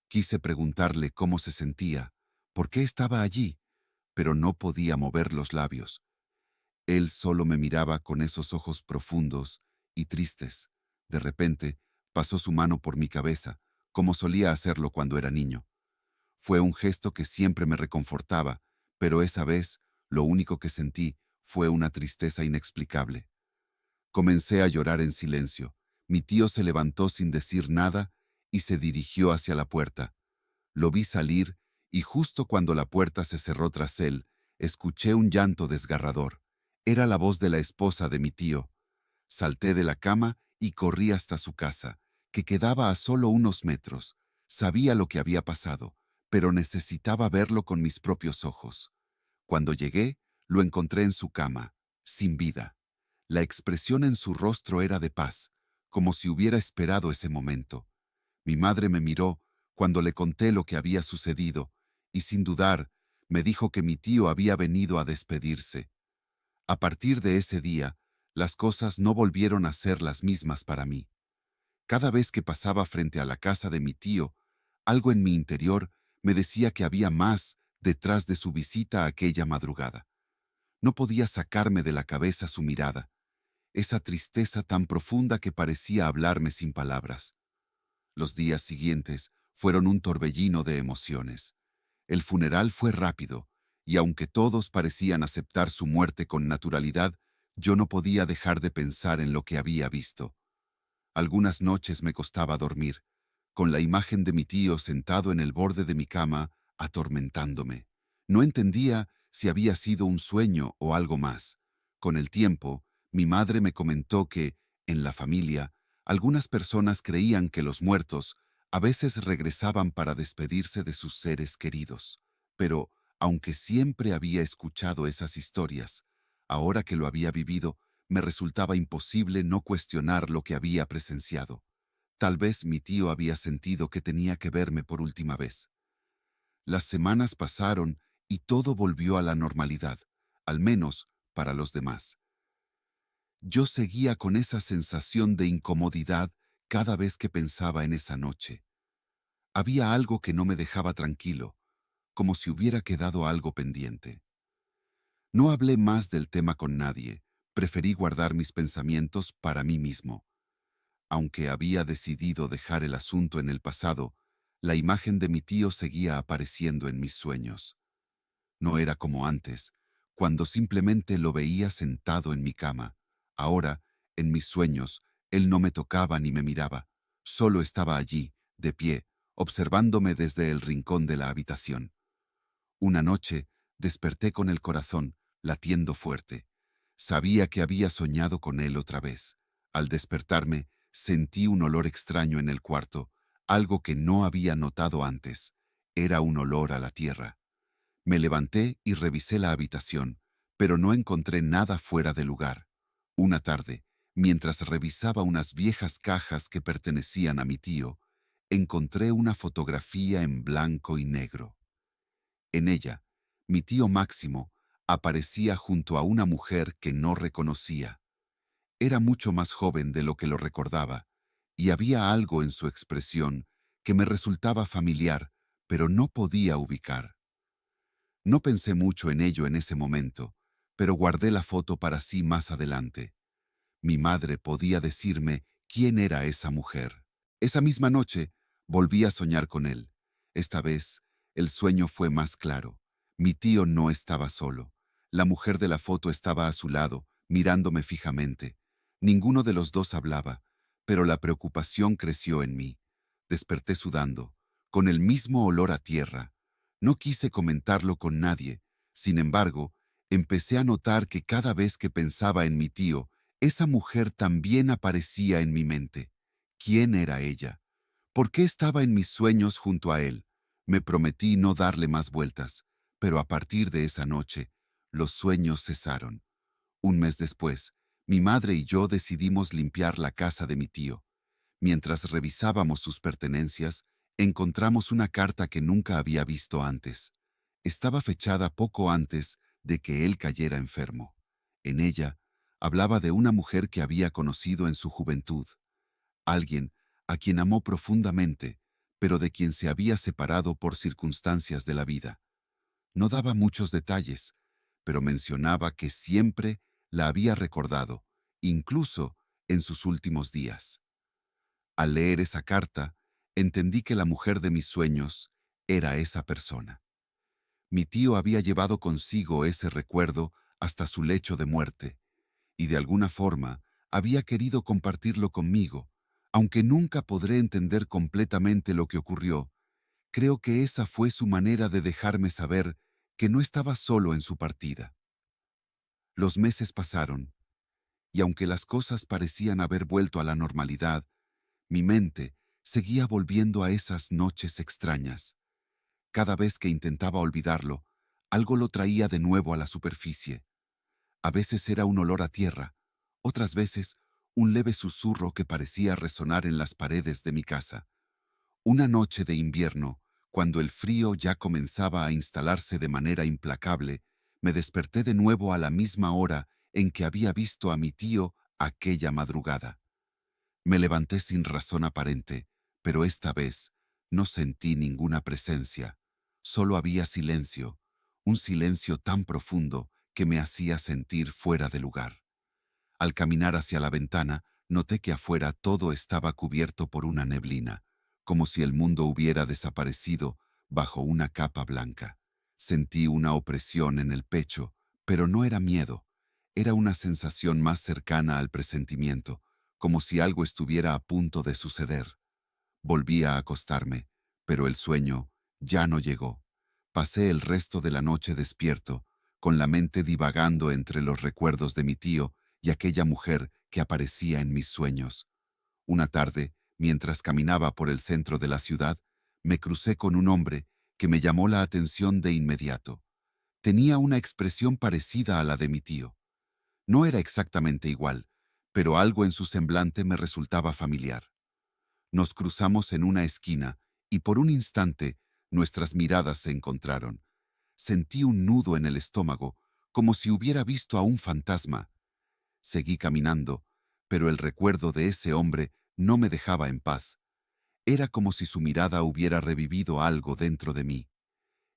Quise preguntarle cómo se sentía, por qué estaba allí, pero no podía mover los labios. Él solo me miraba con esos ojos profundos y tristes. De repente, pasó su mano por mi cabeza, como solía hacerlo cuando era niño. Fue un gesto que siempre me reconfortaba, pero esa vez lo único que sentí fue una tristeza inexplicable. Comencé a llorar en silencio. Mi tío se levantó sin decir nada y se dirigió hacia la puerta. Lo vi salir y justo cuando la puerta se cerró tras él, escuché un llanto desgarrador. Era la voz de la esposa de mi tío. Salté de la cama y corrí hasta su casa, que quedaba a solo unos metros. Sabía lo que había pasado, pero necesitaba verlo con mis propios ojos. Cuando llegué, lo encontré en su cama, sin vida. La expresión en su rostro era de paz, como si hubiera esperado ese momento. Mi madre me miró cuando le conté lo que había sucedido, y sin dudar, me dijo que mi tío había venido a despedirse. A partir de ese día, las cosas no volvieron a ser las mismas para mí. Cada vez que pasaba frente a la casa de mi tío, algo en mi interior me decía que había más detrás de su visita aquella madrugada. No podía sacarme de la cabeza su mirada, esa tristeza tan profunda que parecía hablarme sin palabras. Los días siguientes fueron un torbellino de emociones. El funeral fue rápido, y aunque todos parecían aceptar su muerte con naturalidad, yo no podía dejar de pensar en lo que había visto. Algunas noches me costaba dormir, con la imagen de mi tío sentado en el borde de mi cama, atormentándome. No entendía si había sido un sueño o algo más. Con el tiempo, mi madre me comentó que, en la familia, algunas personas creían que los muertos a veces regresaban para despedirse de sus seres queridos. Pero, aunque siempre había escuchado esas historias, ahora que lo había vivido, me resultaba imposible no cuestionar lo que había presenciado. Tal vez mi tío había sentido que tenía que verme por última vez. Las semanas pasaron y todo volvió a la normalidad, al menos para los demás. Yo seguía con esa sensación de incomodidad cada vez que pensaba en esa noche. Había algo que no me dejaba tranquilo, como si hubiera quedado algo pendiente. No hablé más del tema con nadie, preferí guardar mis pensamientos para mí mismo. Aunque había decidido dejar el asunto en el pasado, la imagen de mi tío seguía apareciendo en mis sueños. No era como antes, cuando simplemente lo veía sentado en mi cama. Ahora, en mis sueños, Él no me tocaba ni me miraba, solo estaba allí, de pie, observándome desde el rincón de la habitación. Una noche, desperté con el corazón latiendo fuerte. Sabía que había soñado con él otra vez. Al despertarme, sentí un olor extraño en el cuarto, algo que no había notado antes. Era un olor a la tierra. Me levanté y revisé la habitación, pero no encontré nada fuera de lugar. Una tarde, mientras revisaba unas viejas cajas que pertenecían a mi tío, encontré una fotografía en blanco y negro. En ella, mi tío Máximo aparecía junto a una mujer que no reconocía. Era mucho más joven de lo que lo recordaba, y había algo en su expresión que me resultaba familiar, pero no podía ubicar. No pensé mucho en ello en ese momento, pero guardé la foto para sí más adelante. Mi madre podía decirme quién era esa mujer. Esa misma noche volví a soñar con él. Esta vez el sueño fue más claro. Mi tío no estaba solo. La mujer de la foto estaba a su lado, mirándome fijamente. Ninguno de los dos hablaba, pero la preocupación creció en mí. Desperté sudando, con el mismo olor a tierra. No quise comentarlo con nadie. Sin embargo, empecé a notar que cada vez que pensaba en mi tío, esa mujer también aparecía en mi mente. ¿Quién era ella? ¿Por qué estaba en mis sueños junto a él? Me prometí no darle más vueltas, pero a partir de esa noche, los sueños cesaron. Un mes después, mi madre y yo decidimos limpiar la casa de mi tío. Mientras revisábamos sus pertenencias, encontramos una carta que nunca había visto antes. Estaba fechada poco antes de que él cayera enfermo. En ella, hablaba de una mujer que había conocido en su juventud, alguien a quien amó profundamente, pero de quien se había separado por circunstancias de la vida. No daba muchos detalles, pero mencionaba que siempre la había recordado, incluso en sus últimos días. Al leer esa carta, entendí que la mujer de mis sueños era esa persona. Mi tío había llevado consigo ese recuerdo hasta su lecho de muerte, y de alguna forma había querido compartirlo conmigo. Aunque nunca podré entender completamente lo que ocurrió, creo que esa fue su manera de dejarme saber que no estaba solo en su partida. Los meses pasaron, y aunque las cosas parecían haber vuelto a la normalidad, mi mente seguía volviendo a esas noches extrañas. Cada vez que intentaba olvidarlo, algo lo traía de nuevo a la superficie. A veces era un olor a tierra, otras veces un leve susurro que parecía resonar en las paredes de mi casa. Una noche de invierno, cuando el frío ya comenzaba a instalarse de manera implacable, me desperté de nuevo a la misma hora en que había visto a mi tío aquella madrugada. Me levanté sin razón aparente, pero esta vez no sentí ninguna presencia. Solo había silencio, un silencio tan profundo que me hacía sentir fuera de lugar. Al caminar hacia la ventana, noté que afuera todo estaba cubierto por una neblina, como si el mundo hubiera desaparecido bajo una capa blanca. Sentí una opresión en el pecho, pero no era miedo. Era una sensación más cercana al presentimiento, como si algo estuviera a punto de suceder. Volví a acostarme, pero el sueño ya no llegó. Pasé el resto de la noche despierto, con la mente divagando entre los recuerdos de mi tío y aquella mujer que aparecía en mis sueños. Una tarde, mientras caminaba por el centro de la ciudad, me crucé con un hombre que me llamó la atención de inmediato. Tenía una expresión parecida a la de mi tío. No era exactamente igual, pero algo en su semblante me resultaba familiar. Nos cruzamos en una esquina y por un instante nuestras miradas se encontraron. Sentí un nudo en el estómago, como si hubiera visto a un fantasma. Seguí caminando, pero el recuerdo de ese hombre no me dejaba en paz. Era como si su mirada hubiera revivido algo dentro de mí.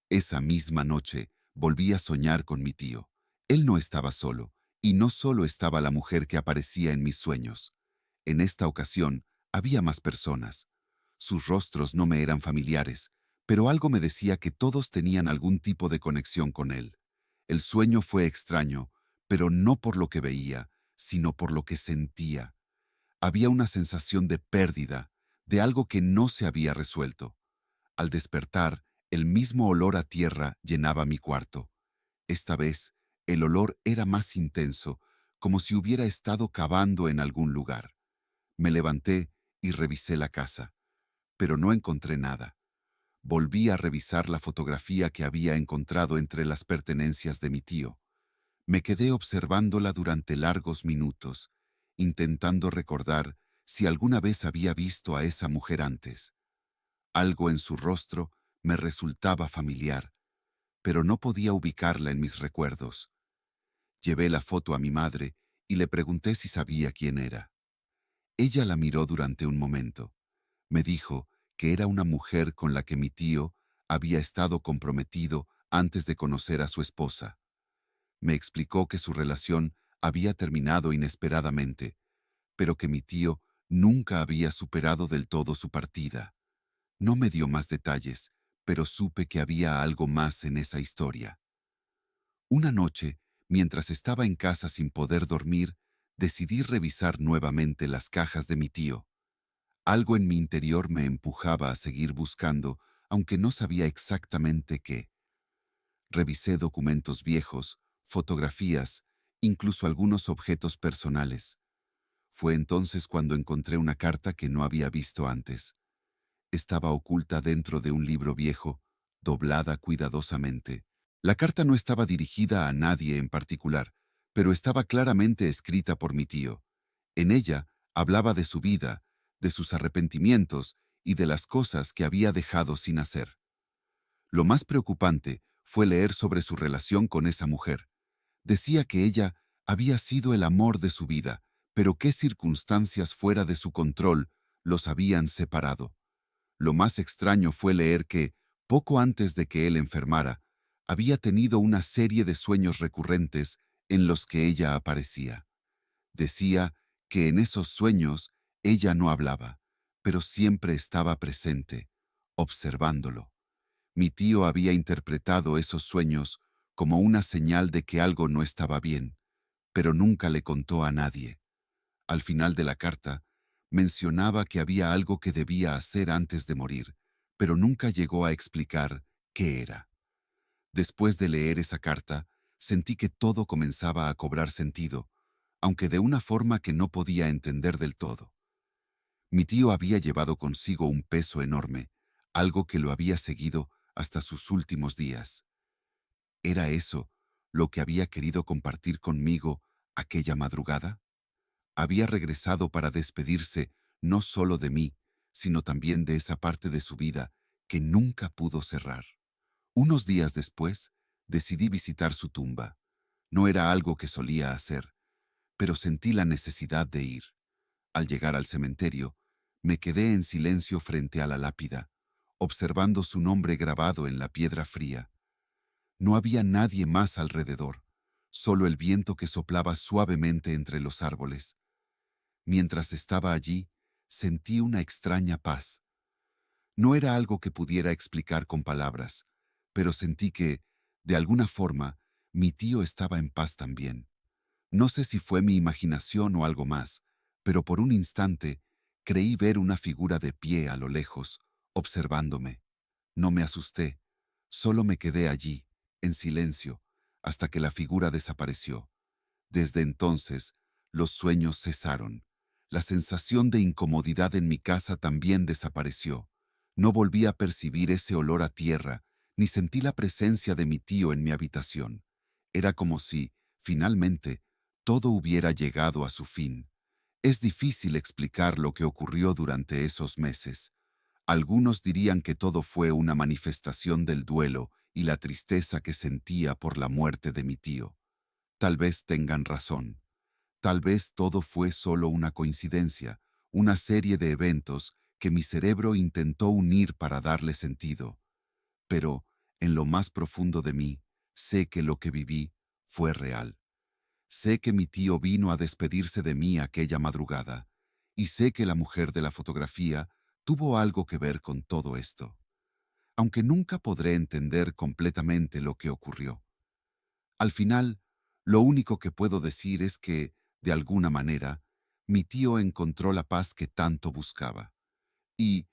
Esa misma noche volví a soñar con mi tío. Él no estaba solo, y no solo estaba la mujer que aparecía en mis sueños. En esta ocasión había más personas. Sus rostros no me eran familiares, pero algo me decía que todos tenían algún tipo de conexión con él. El sueño fue extraño, pero no por lo que veía, sino por lo que sentía. Había una sensación de pérdida, de algo que no se había resuelto. Al despertar, el mismo olor a tierra llenaba mi cuarto. Esta vez, el olor era más intenso, como si hubiera estado cavando en algún lugar. Me levanté y revisé la casa, pero no encontré nada. Volví a revisar la fotografía que había encontrado entre las pertenencias de mi tío. Me quedé observándola durante largos minutos, intentando recordar si alguna vez había visto a esa mujer antes. Algo en su rostro me resultaba familiar, pero no podía ubicarla en mis recuerdos. Llevé la foto a mi madre y le pregunté si sabía quién era. Ella la miró durante un momento. Me dijo que era una mujer con la que mi tío había estado comprometido antes de conocer a su esposa. Me explicó que su relación había terminado inesperadamente, pero que mi tío nunca había superado del todo su partida. No me dio más detalles, pero supe que había algo más en esa historia. Una noche, mientras estaba en casa sin poder dormir, decidí revisar nuevamente las cajas de mi tío. Algo en mi interior me empujaba a seguir buscando, aunque no sabía exactamente qué. Revisé documentos viejos, fotografías, incluso algunos objetos personales. Fue entonces cuando encontré una carta que no había visto antes. Estaba oculta dentro de un libro viejo, doblada cuidadosamente. La carta no estaba dirigida a nadie en particular, pero estaba claramente escrita por mi tío. En ella hablaba de su vida, de sus arrepentimientos y de las cosas que había dejado sin hacer. Lo más preocupante fue leer sobre su relación con esa mujer. Decía que ella había sido el amor de su vida, pero qué circunstancias fuera de su control los habían separado. Lo más extraño fue leer que, poco antes de que él enfermara, había tenido una serie de sueños recurrentes en los que ella aparecía. Decía que en esos sueños ella no hablaba, pero siempre estaba presente, observándolo. Mi tío había interpretado esos sueños como una señal de que algo no estaba bien, pero nunca le contó a nadie. Al final de la carta, mencionaba que había algo que debía hacer antes de morir, pero nunca llegó a explicar qué era. Después de leer esa carta, sentí que todo comenzaba a cobrar sentido, aunque de una forma que no podía entender del todo. Mi tío había llevado consigo un peso enorme, algo que lo había seguido hasta sus últimos días. ¿Era eso lo que había querido compartir conmigo aquella madrugada? Había regresado para despedirse no solo de mí, sino también de esa parte de su vida que nunca pudo cerrar. Unos días después, decidí visitar su tumba. No era algo que solía hacer, pero sentí la necesidad de ir. Al llegar al cementerio, me quedé en silencio frente a la lápida, observando su nombre grabado en la piedra fría. No había nadie más alrededor, solo el viento que soplaba suavemente entre los árboles. Mientras estaba allí, sentí una extraña paz. No era algo que pudiera explicar con palabras, pero sentí que, de alguna forma, mi tío estaba en paz también. No sé si fue mi imaginación o algo más, pero por un instante creí ver una figura de pie a lo lejos, observándome. No me asusté, solo me quedé allí, en silencio, hasta que la figura desapareció. Desde entonces, los sueños cesaron. La sensación de incomodidad en mi casa también desapareció. No volví a percibir ese olor a tierra, ni sentí la presencia de mi tío en mi habitación. Era como si, finalmente, todo hubiera llegado a su fin. Es difícil explicar lo que ocurrió durante esos meses. Algunos dirían que todo fue una manifestación del duelo y la tristeza que sentía por la muerte de mi tío. Tal vez tengan razón. Tal vez todo fue solo una coincidencia, una serie de eventos que mi cerebro intentó unir para darle sentido. Pero, en lo más profundo de mí, sé que lo que viví fue real. Sé que mi tío vino a despedirse de mí aquella madrugada, y sé que la mujer de la fotografía tuvo algo que ver con todo esto. Aunque nunca podré entender completamente lo que ocurrió. Al final, lo único que puedo decir es que, de alguna manera, mi tío encontró la paz que tanto buscaba. Y,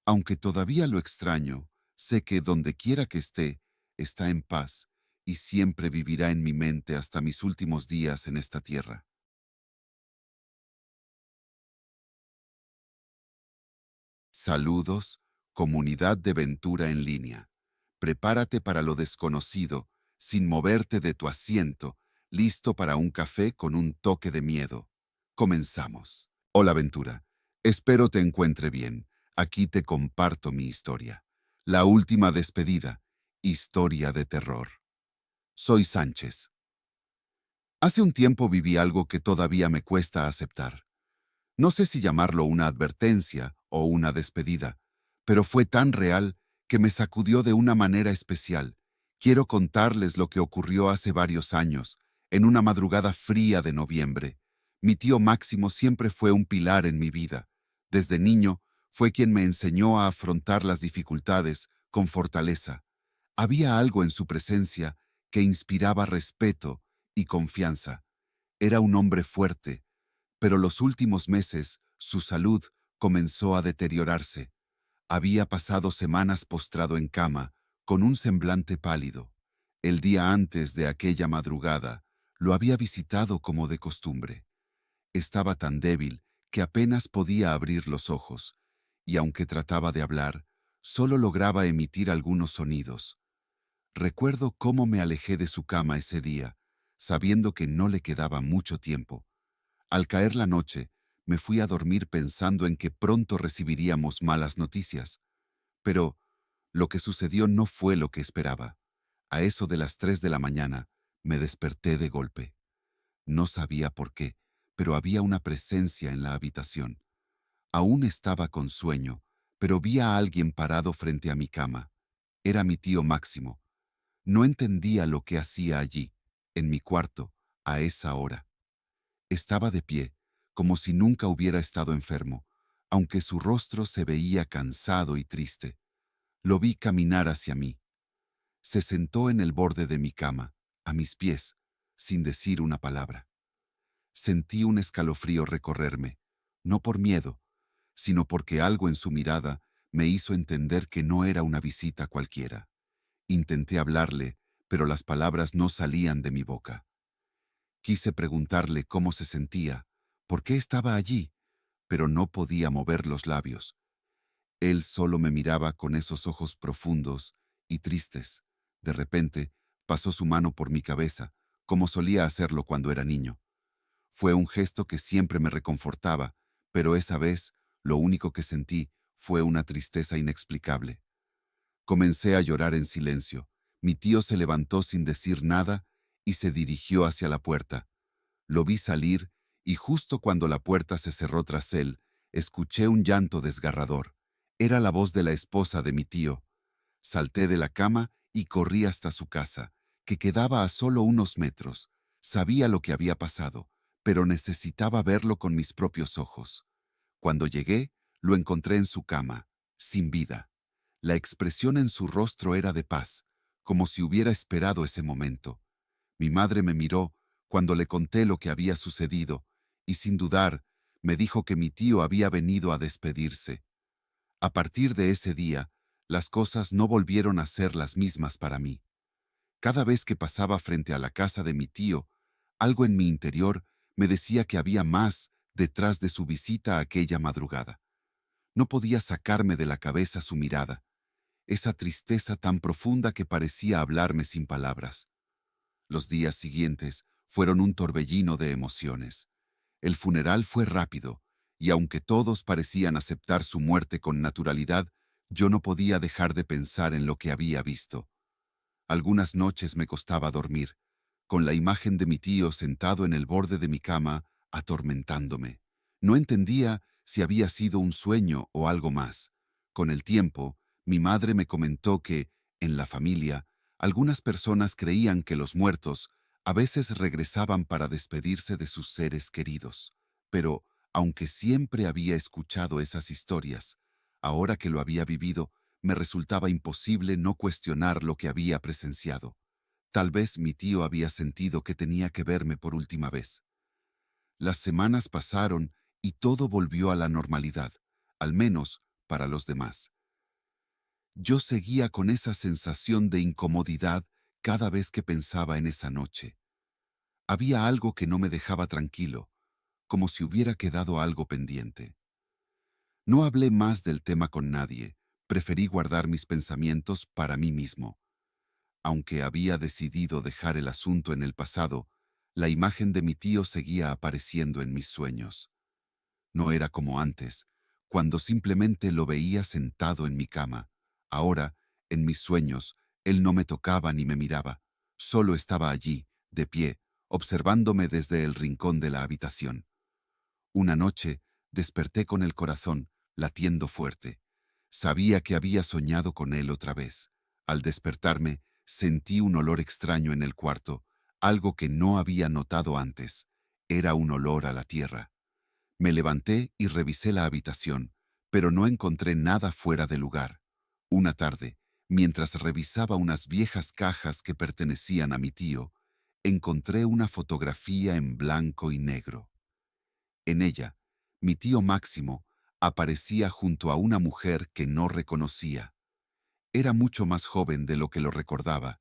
aunque todavía lo extraño, sé que donde quiera que esté, está en paz y siempre vivirá en mi mente hasta mis últimos días en esta tierra. Saludos, comunidad de Ventura en línea. Prepárate para lo desconocido, sin moverte de tu asiento, listo para un café con un toque de miedo. Comenzamos. Hola Ventura, espero te encuentre bien. Aquí te comparto mi historia. La última despedida, historia de terror. Soy Sánchez. Hace un tiempo viví algo que todavía me cuesta aceptar. No sé si llamarlo una advertencia o una despedida, pero fue tan real que me sacudió de una manera especial. Quiero contarles lo que ocurrió hace varios años, en una madrugada fría de noviembre. Mi tío Máximo siempre fue un pilar en mi vida. Desde niño fue quien me enseñó a afrontar las dificultades con fortaleza. Había algo en su presencia que inspiraba respeto y confianza. Era un hombre fuerte, pero los últimos meses su salud comenzó a deteriorarse. Había pasado semanas postrado en cama, con un semblante pálido. El día antes de aquella madrugada, lo había visitado como de costumbre. Estaba tan débil que apenas podía abrir los ojos, y aunque trataba de hablar, solo lograba emitir algunos sonidos. Recuerdo cómo me alejé de su cama ese día, sabiendo que no le quedaba mucho tiempo. Al caer la noche, me fui a dormir pensando en que pronto recibiríamos malas noticias. Pero lo que sucedió no fue lo que esperaba. A eso de las 3 de la mañana, me desperté de golpe. No sabía por qué, pero había una presencia en la habitación. Aún estaba con sueño, pero vi a alguien parado frente a mi cama. Era mi tío Máximo. No entendía lo que hacía allí, en mi cuarto, a esa hora. Estaba de pie, como si nunca hubiera estado enfermo, aunque su rostro se veía cansado y triste. Lo vi caminar hacia mí. Se sentó en el borde de mi cama, a mis pies, sin decir una palabra. Sentí un escalofrío recorrerme, no por miedo, sino porque algo en su mirada me hizo entender que no era una visita cualquiera. Intenté hablarle, pero las palabras no salían de mi boca. Quise preguntarle cómo se sentía, por qué estaba allí, pero no podía mover los labios. Él solo me miraba con esos ojos profundos y tristes. De repente, pasó su mano por mi cabeza, como solía hacerlo cuando era niño. Fue un gesto que siempre me reconfortaba, pero esa vez lo único que sentí fue una tristeza inexplicable. Comencé a llorar en silencio. Mi tío se levantó sin decir nada y se dirigió hacia la puerta. Lo vi salir y justo cuando la puerta se cerró tras él, escuché un llanto desgarrador. Era la voz de la esposa de mi tío. Salté de la cama y corrí hasta su casa, que quedaba a solo unos metros. Sabía lo que había pasado, pero necesitaba verlo con mis propios ojos. Cuando llegué, lo encontré en su cama, sin vida. La expresión en su rostro era de paz, como si hubiera esperado ese momento. Mi madre me miró cuando le conté lo que había sucedido, y sin dudar, me dijo que mi tío había venido a despedirse. A partir de ese día, las cosas no volvieron a ser las mismas para mí. Cada vez que pasaba frente a la casa de mi tío, algo en mi interior me decía que había más detrás de su visita aquella madrugada. No podía sacarme de la cabeza su mirada, esa tristeza tan profunda que parecía hablarme sin palabras. Los días siguientes fueron un torbellino de emociones. El funeral fue rápido, y aunque todos parecían aceptar su muerte con naturalidad, yo no podía dejar de pensar en lo que había visto. Algunas noches me costaba dormir, con la imagen de mi tío sentado en el borde de mi cama, atormentándome. No entendía si había sido un sueño o algo más. Con el tiempo, mi madre me comentó que, en la familia, algunas personas creían que los muertos a veces regresaban para despedirse de sus seres queridos. Pero, aunque siempre había escuchado esas historias, ahora que lo había vivido, me resultaba imposible no cuestionar lo que había presenciado. Tal vez mi tío había sentido que tenía que verme por última vez. Las semanas pasaron y todo volvió a la normalidad, al menos para los demás. Yo seguía con esa sensación de incomodidad cada vez que pensaba en esa noche. Había algo que no me dejaba tranquilo, como si hubiera quedado algo pendiente. No hablé más del tema con nadie, preferí guardar mis pensamientos para mí mismo. Aunque había decidido dejar el asunto en el pasado, la imagen de mi tío seguía apareciendo en mis sueños. No era como antes, cuando simplemente lo veía sentado en mi cama. Ahora, en mis sueños, él no me tocaba ni me miraba, solo estaba allí, de pie, observándome desde el rincón de la habitación. Una noche, desperté con el corazón latiendo fuerte. Sabía que había soñado con él otra vez. Al despertarme, sentí un olor extraño en el cuarto, algo que no había notado antes. Era un olor a la tierra. Me levanté y revisé la habitación, pero no encontré nada fuera de lugar. Una tarde, mientras revisaba unas viejas cajas que pertenecían a mi tío, encontré una fotografía en blanco y negro. En ella, mi tío Máximo aparecía junto a una mujer que no reconocía. Era mucho más joven de lo que lo recordaba,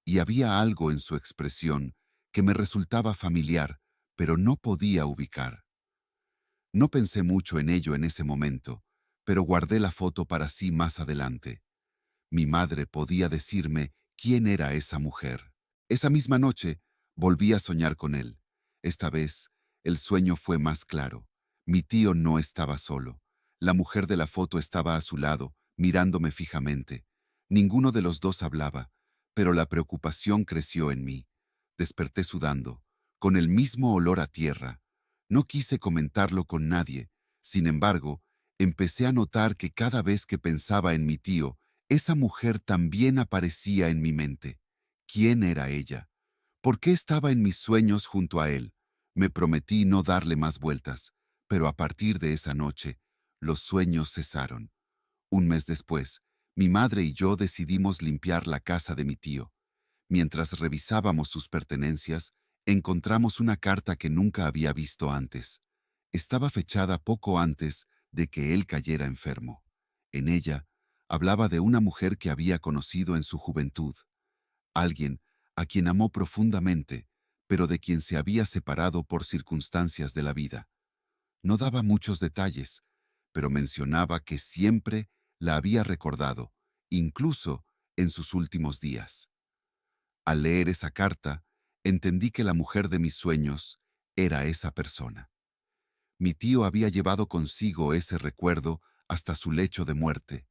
y había algo en su expresión que me resultaba familiar, pero no podía ubicar. No pensé mucho en ello en ese momento, pero guardé la foto para sí más adelante. Mi madre podía decirme quién era esa mujer. Esa misma noche volví a soñar con él. Esta vez el sueño fue más claro. Mi tío no estaba solo. La mujer de la foto estaba a su lado, mirándome fijamente. Ninguno de los dos hablaba, pero la preocupación creció en mí. Desperté sudando, con el mismo olor a tierra. No quise comentarlo con nadie. Sin embargo, empecé a notar que cada vez que pensaba en mi tío, esa mujer también aparecía en mi mente. ¿Quién era ella? ¿Por qué estaba en mis sueños junto a él? Me prometí no darle más vueltas, pero a partir de esa noche, los sueños cesaron. Un mes después, mi madre y yo decidimos limpiar la casa de mi tío. Mientras revisábamos sus pertenencias, encontramos una carta que nunca había visto antes. Estaba fechada poco antes de que él cayera enfermo. En ella, hablaba de una mujer que había conocido en su juventud, alguien a quien amó profundamente, pero de quien se había separado por circunstancias de la vida. No daba muchos detalles, pero mencionaba que siempre la había recordado, incluso en sus últimos días. Al leer esa carta, entendí que la mujer de mis sueños era esa persona. Mi tío había llevado consigo ese recuerdo hasta su lecho de muerte,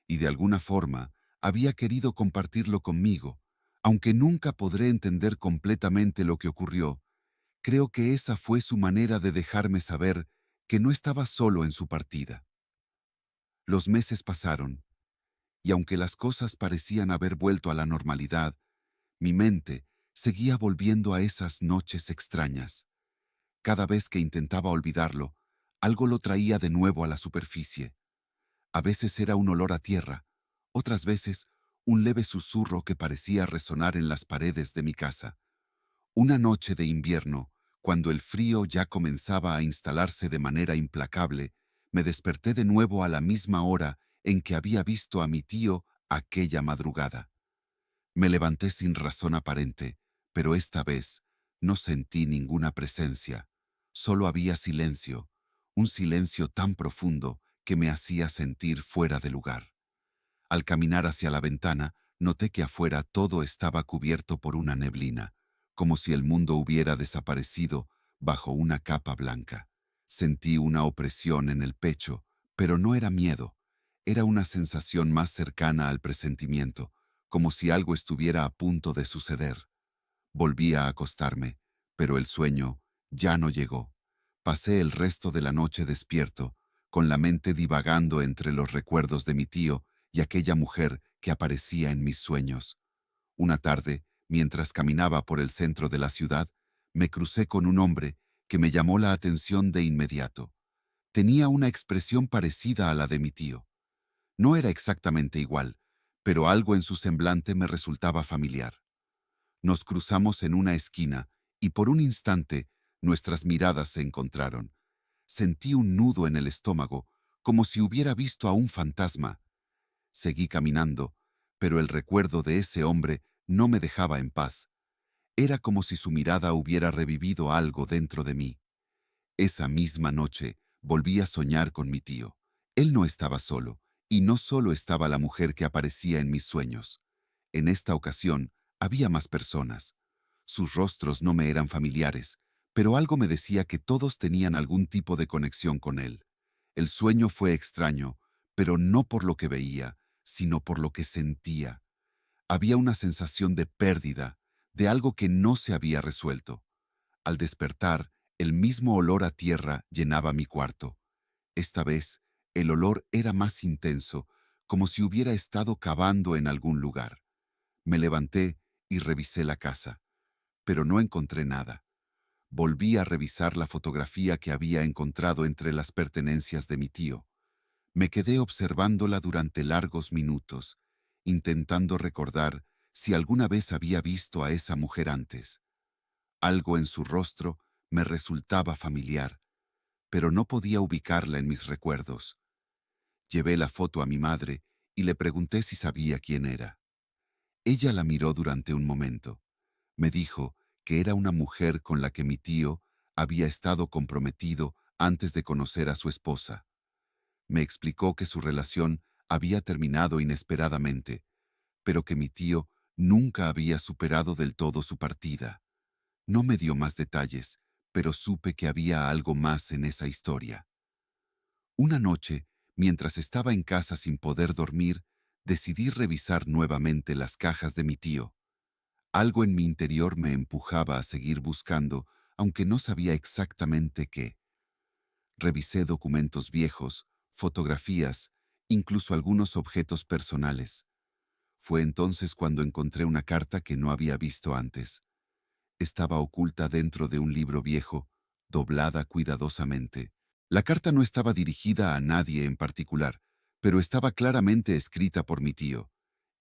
y de alguna forma había querido compartirlo conmigo. Aunque nunca podré entender completamente lo que ocurrió, creo que esa fue su manera de dejarme saber que no estaba solo en su partida. Los meses pasaron, y aunque las cosas parecían haber vuelto a la normalidad, mi mente seguía volviendo a esas noches extrañas. Cada vez que intentaba olvidarlo, algo lo traía de nuevo a la superficie. A veces era un olor a tierra, otras veces un leve susurro que parecía resonar en las paredes de mi casa. Una noche de invierno, cuando el frío ya comenzaba a instalarse de manera implacable, me desperté de nuevo a la misma hora en que había visto a mi tío aquella madrugada. Me levanté sin razón aparente, pero esta vez no sentí ninguna presencia. Solo había silencio, un silencio tan profundo que me hacía sentir fuera de lugar. Al caminar hacia la ventana, noté que afuera todo estaba cubierto por una neblina, como si el mundo hubiera desaparecido bajo una capa blanca. Sentí una opresión en el pecho, pero no era miedo, era una sensación más cercana al presentimiento, como si algo estuviera a punto de suceder. Volví a acostarme, pero el sueño ya no llegó. Pasé el resto de la noche despierto, con la mente divagando entre los recuerdos de mi tío y aquella mujer que aparecía en mis sueños. Una tarde, mientras caminaba por el centro de la ciudad, me crucé con un hombre que me llamó la atención de inmediato. Tenía una expresión parecida a la de mi tío. No era exactamente igual, pero algo en su semblante me resultaba familiar. Nos cruzamos en una esquina y por un instante nuestras miradas se encontraron. Sentí un nudo en el estómago, como si hubiera visto a un fantasma. Seguí caminando, pero el recuerdo de ese hombre no me dejaba en paz. Era como si su mirada hubiera revivido algo dentro de mí. Esa misma noche volví a soñar con mi tío. Él no estaba solo, y no solo estaba la mujer que aparecía en mis sueños. En esta ocasión había más personas. Sus rostros no me eran familiares, pero algo me decía que todos tenían algún tipo de conexión con él. El sueño fue extraño, pero no por lo que veía, sino por lo que sentía. Había una sensación de pérdida, de algo que no se había resuelto. Al despertar, el mismo olor a tierra llenaba mi cuarto. Esta vez, el olor era más intenso, como si hubiera estado cavando en algún lugar. Me levanté y revisé la casa, pero no encontré nada. Volví a revisar la fotografía que había encontrado entre las pertenencias de mi tío. Me quedé observándola durante largos minutos, intentando recordar si alguna vez había visto a esa mujer antes. Algo en su rostro me resultaba familiar, pero no podía ubicarla en mis recuerdos. Llevé la foto a mi madre y le pregunté si sabía quién era. Ella la miró durante un momento. Me dijo que era una mujer con la que mi tío había estado comprometido antes de conocer a su esposa. Me explicó que su relación había terminado inesperadamente, pero que mi tío nunca había superado del todo su partida. No me dio más detalles, pero supe que había algo más en esa historia. Una noche, mientras estaba en casa sin poder dormir, decidí revisar nuevamente las cajas de mi tío. Algo en mi interior me empujaba a seguir buscando, aunque no sabía exactamente qué. Revisé documentos viejos, fotografías, incluso algunos objetos personales. Fue entonces cuando encontré una carta que no había visto antes. Estaba oculta dentro de un libro viejo, doblada cuidadosamente. La carta no estaba dirigida a nadie en particular, pero estaba claramente escrita por mi tío.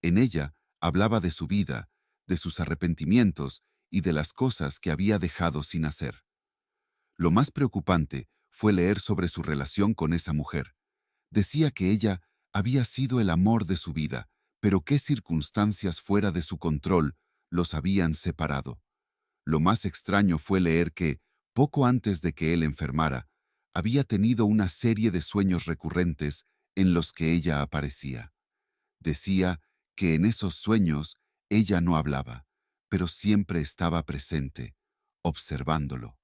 En ella hablaba de su vida, de sus arrepentimientos y de las cosas que había dejado sin hacer. Lo más preocupante fue leer sobre su relación con esa mujer. Decía que ella había sido el amor de su vida, pero qué circunstancias fuera de su control los habían separado. Lo más extraño fue leer que, poco antes de que él enfermara, había tenido una serie de sueños recurrentes en los que ella aparecía. Decía que en esos sueños ella no hablaba, pero siempre estaba presente, observándolo.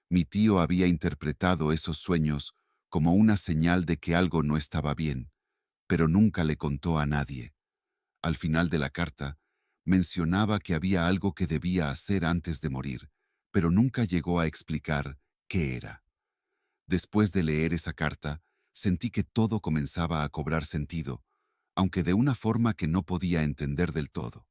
Mi tío había interpretado esos sueños como una señal de que algo no estaba bien, pero nunca le contó a nadie. Al final de la carta, mencionaba que había algo que debía hacer antes de morir, pero nunca llegó a explicar qué era. Después de leer esa carta, sentí que todo comenzaba a cobrar sentido, aunque de una forma que no podía entender del todo.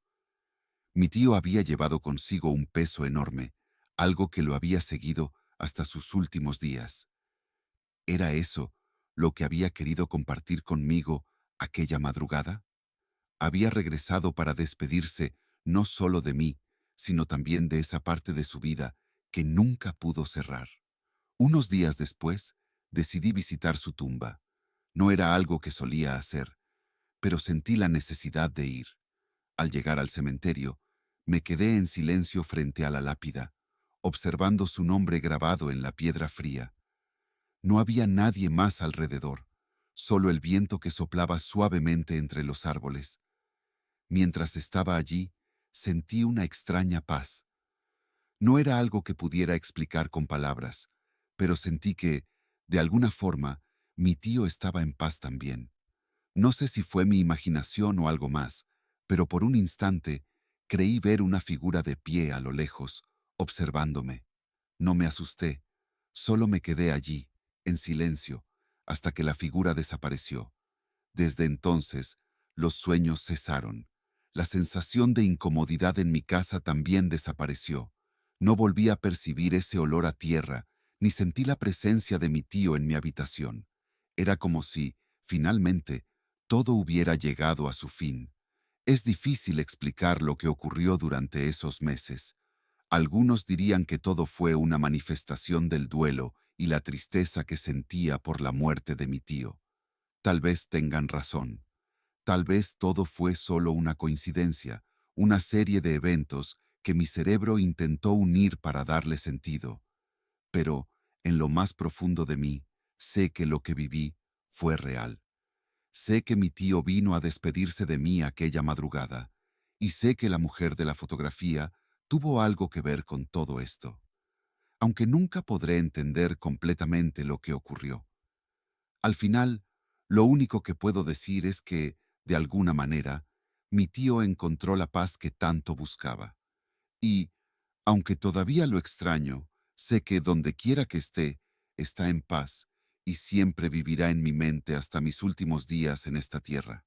Mi tío había llevado consigo un peso enorme, algo que lo había seguido hasta sus últimos días. ¿Era eso lo que había querido compartir conmigo aquella madrugada? Había regresado para despedirse no solo de mí, sino también de esa parte de su vida que nunca pudo cerrar. Unos días después, decidí visitar su tumba. No era algo que solía hacer, pero sentí la necesidad de ir. Al llegar al cementerio, me quedé en silencio frente a la lápida, observando su nombre grabado en la piedra fría. No había nadie más alrededor, solo el viento que soplaba suavemente entre los árboles. Mientras estaba allí, sentí una extraña paz. No era algo que pudiera explicar con palabras, pero sentí que, de alguna forma, mi tío estaba en paz también. No sé si fue mi imaginación o algo más, pero por un instante creí ver una figura de pie a lo lejos, observándome. No me asusté, solo me quedé allí, en silencio, hasta que la figura desapareció. Desde entonces, los sueños cesaron. La sensación de incomodidad en mi casa también desapareció. No volví a percibir ese olor a tierra, ni sentí la presencia de mi tío en mi habitación. Era como si, finalmente, todo hubiera llegado a su fin. Es difícil explicar lo que ocurrió durante esos meses. Algunos dirían que todo fue una manifestación del duelo y la tristeza que sentía por la muerte de mi tío. Tal vez tengan razón. Tal vez todo fue solo una coincidencia, una serie de eventos que mi cerebro intentó unir para darle sentido. Pero, en lo más profundo de mí, sé que lo que viví fue real. Sé que mi tío vino a despedirse de mí aquella madrugada, y sé que la mujer de la fotografía tuvo algo que ver con todo esto, aunque nunca podré entender completamente lo que ocurrió. Al final, lo único que puedo decir es que, de alguna manera, mi tío encontró la paz que tanto buscaba. Y, aunque todavía lo extraño, sé que donde quiera que esté, está en paz y siempre vivirá en mi mente hasta mis últimos días en esta tierra.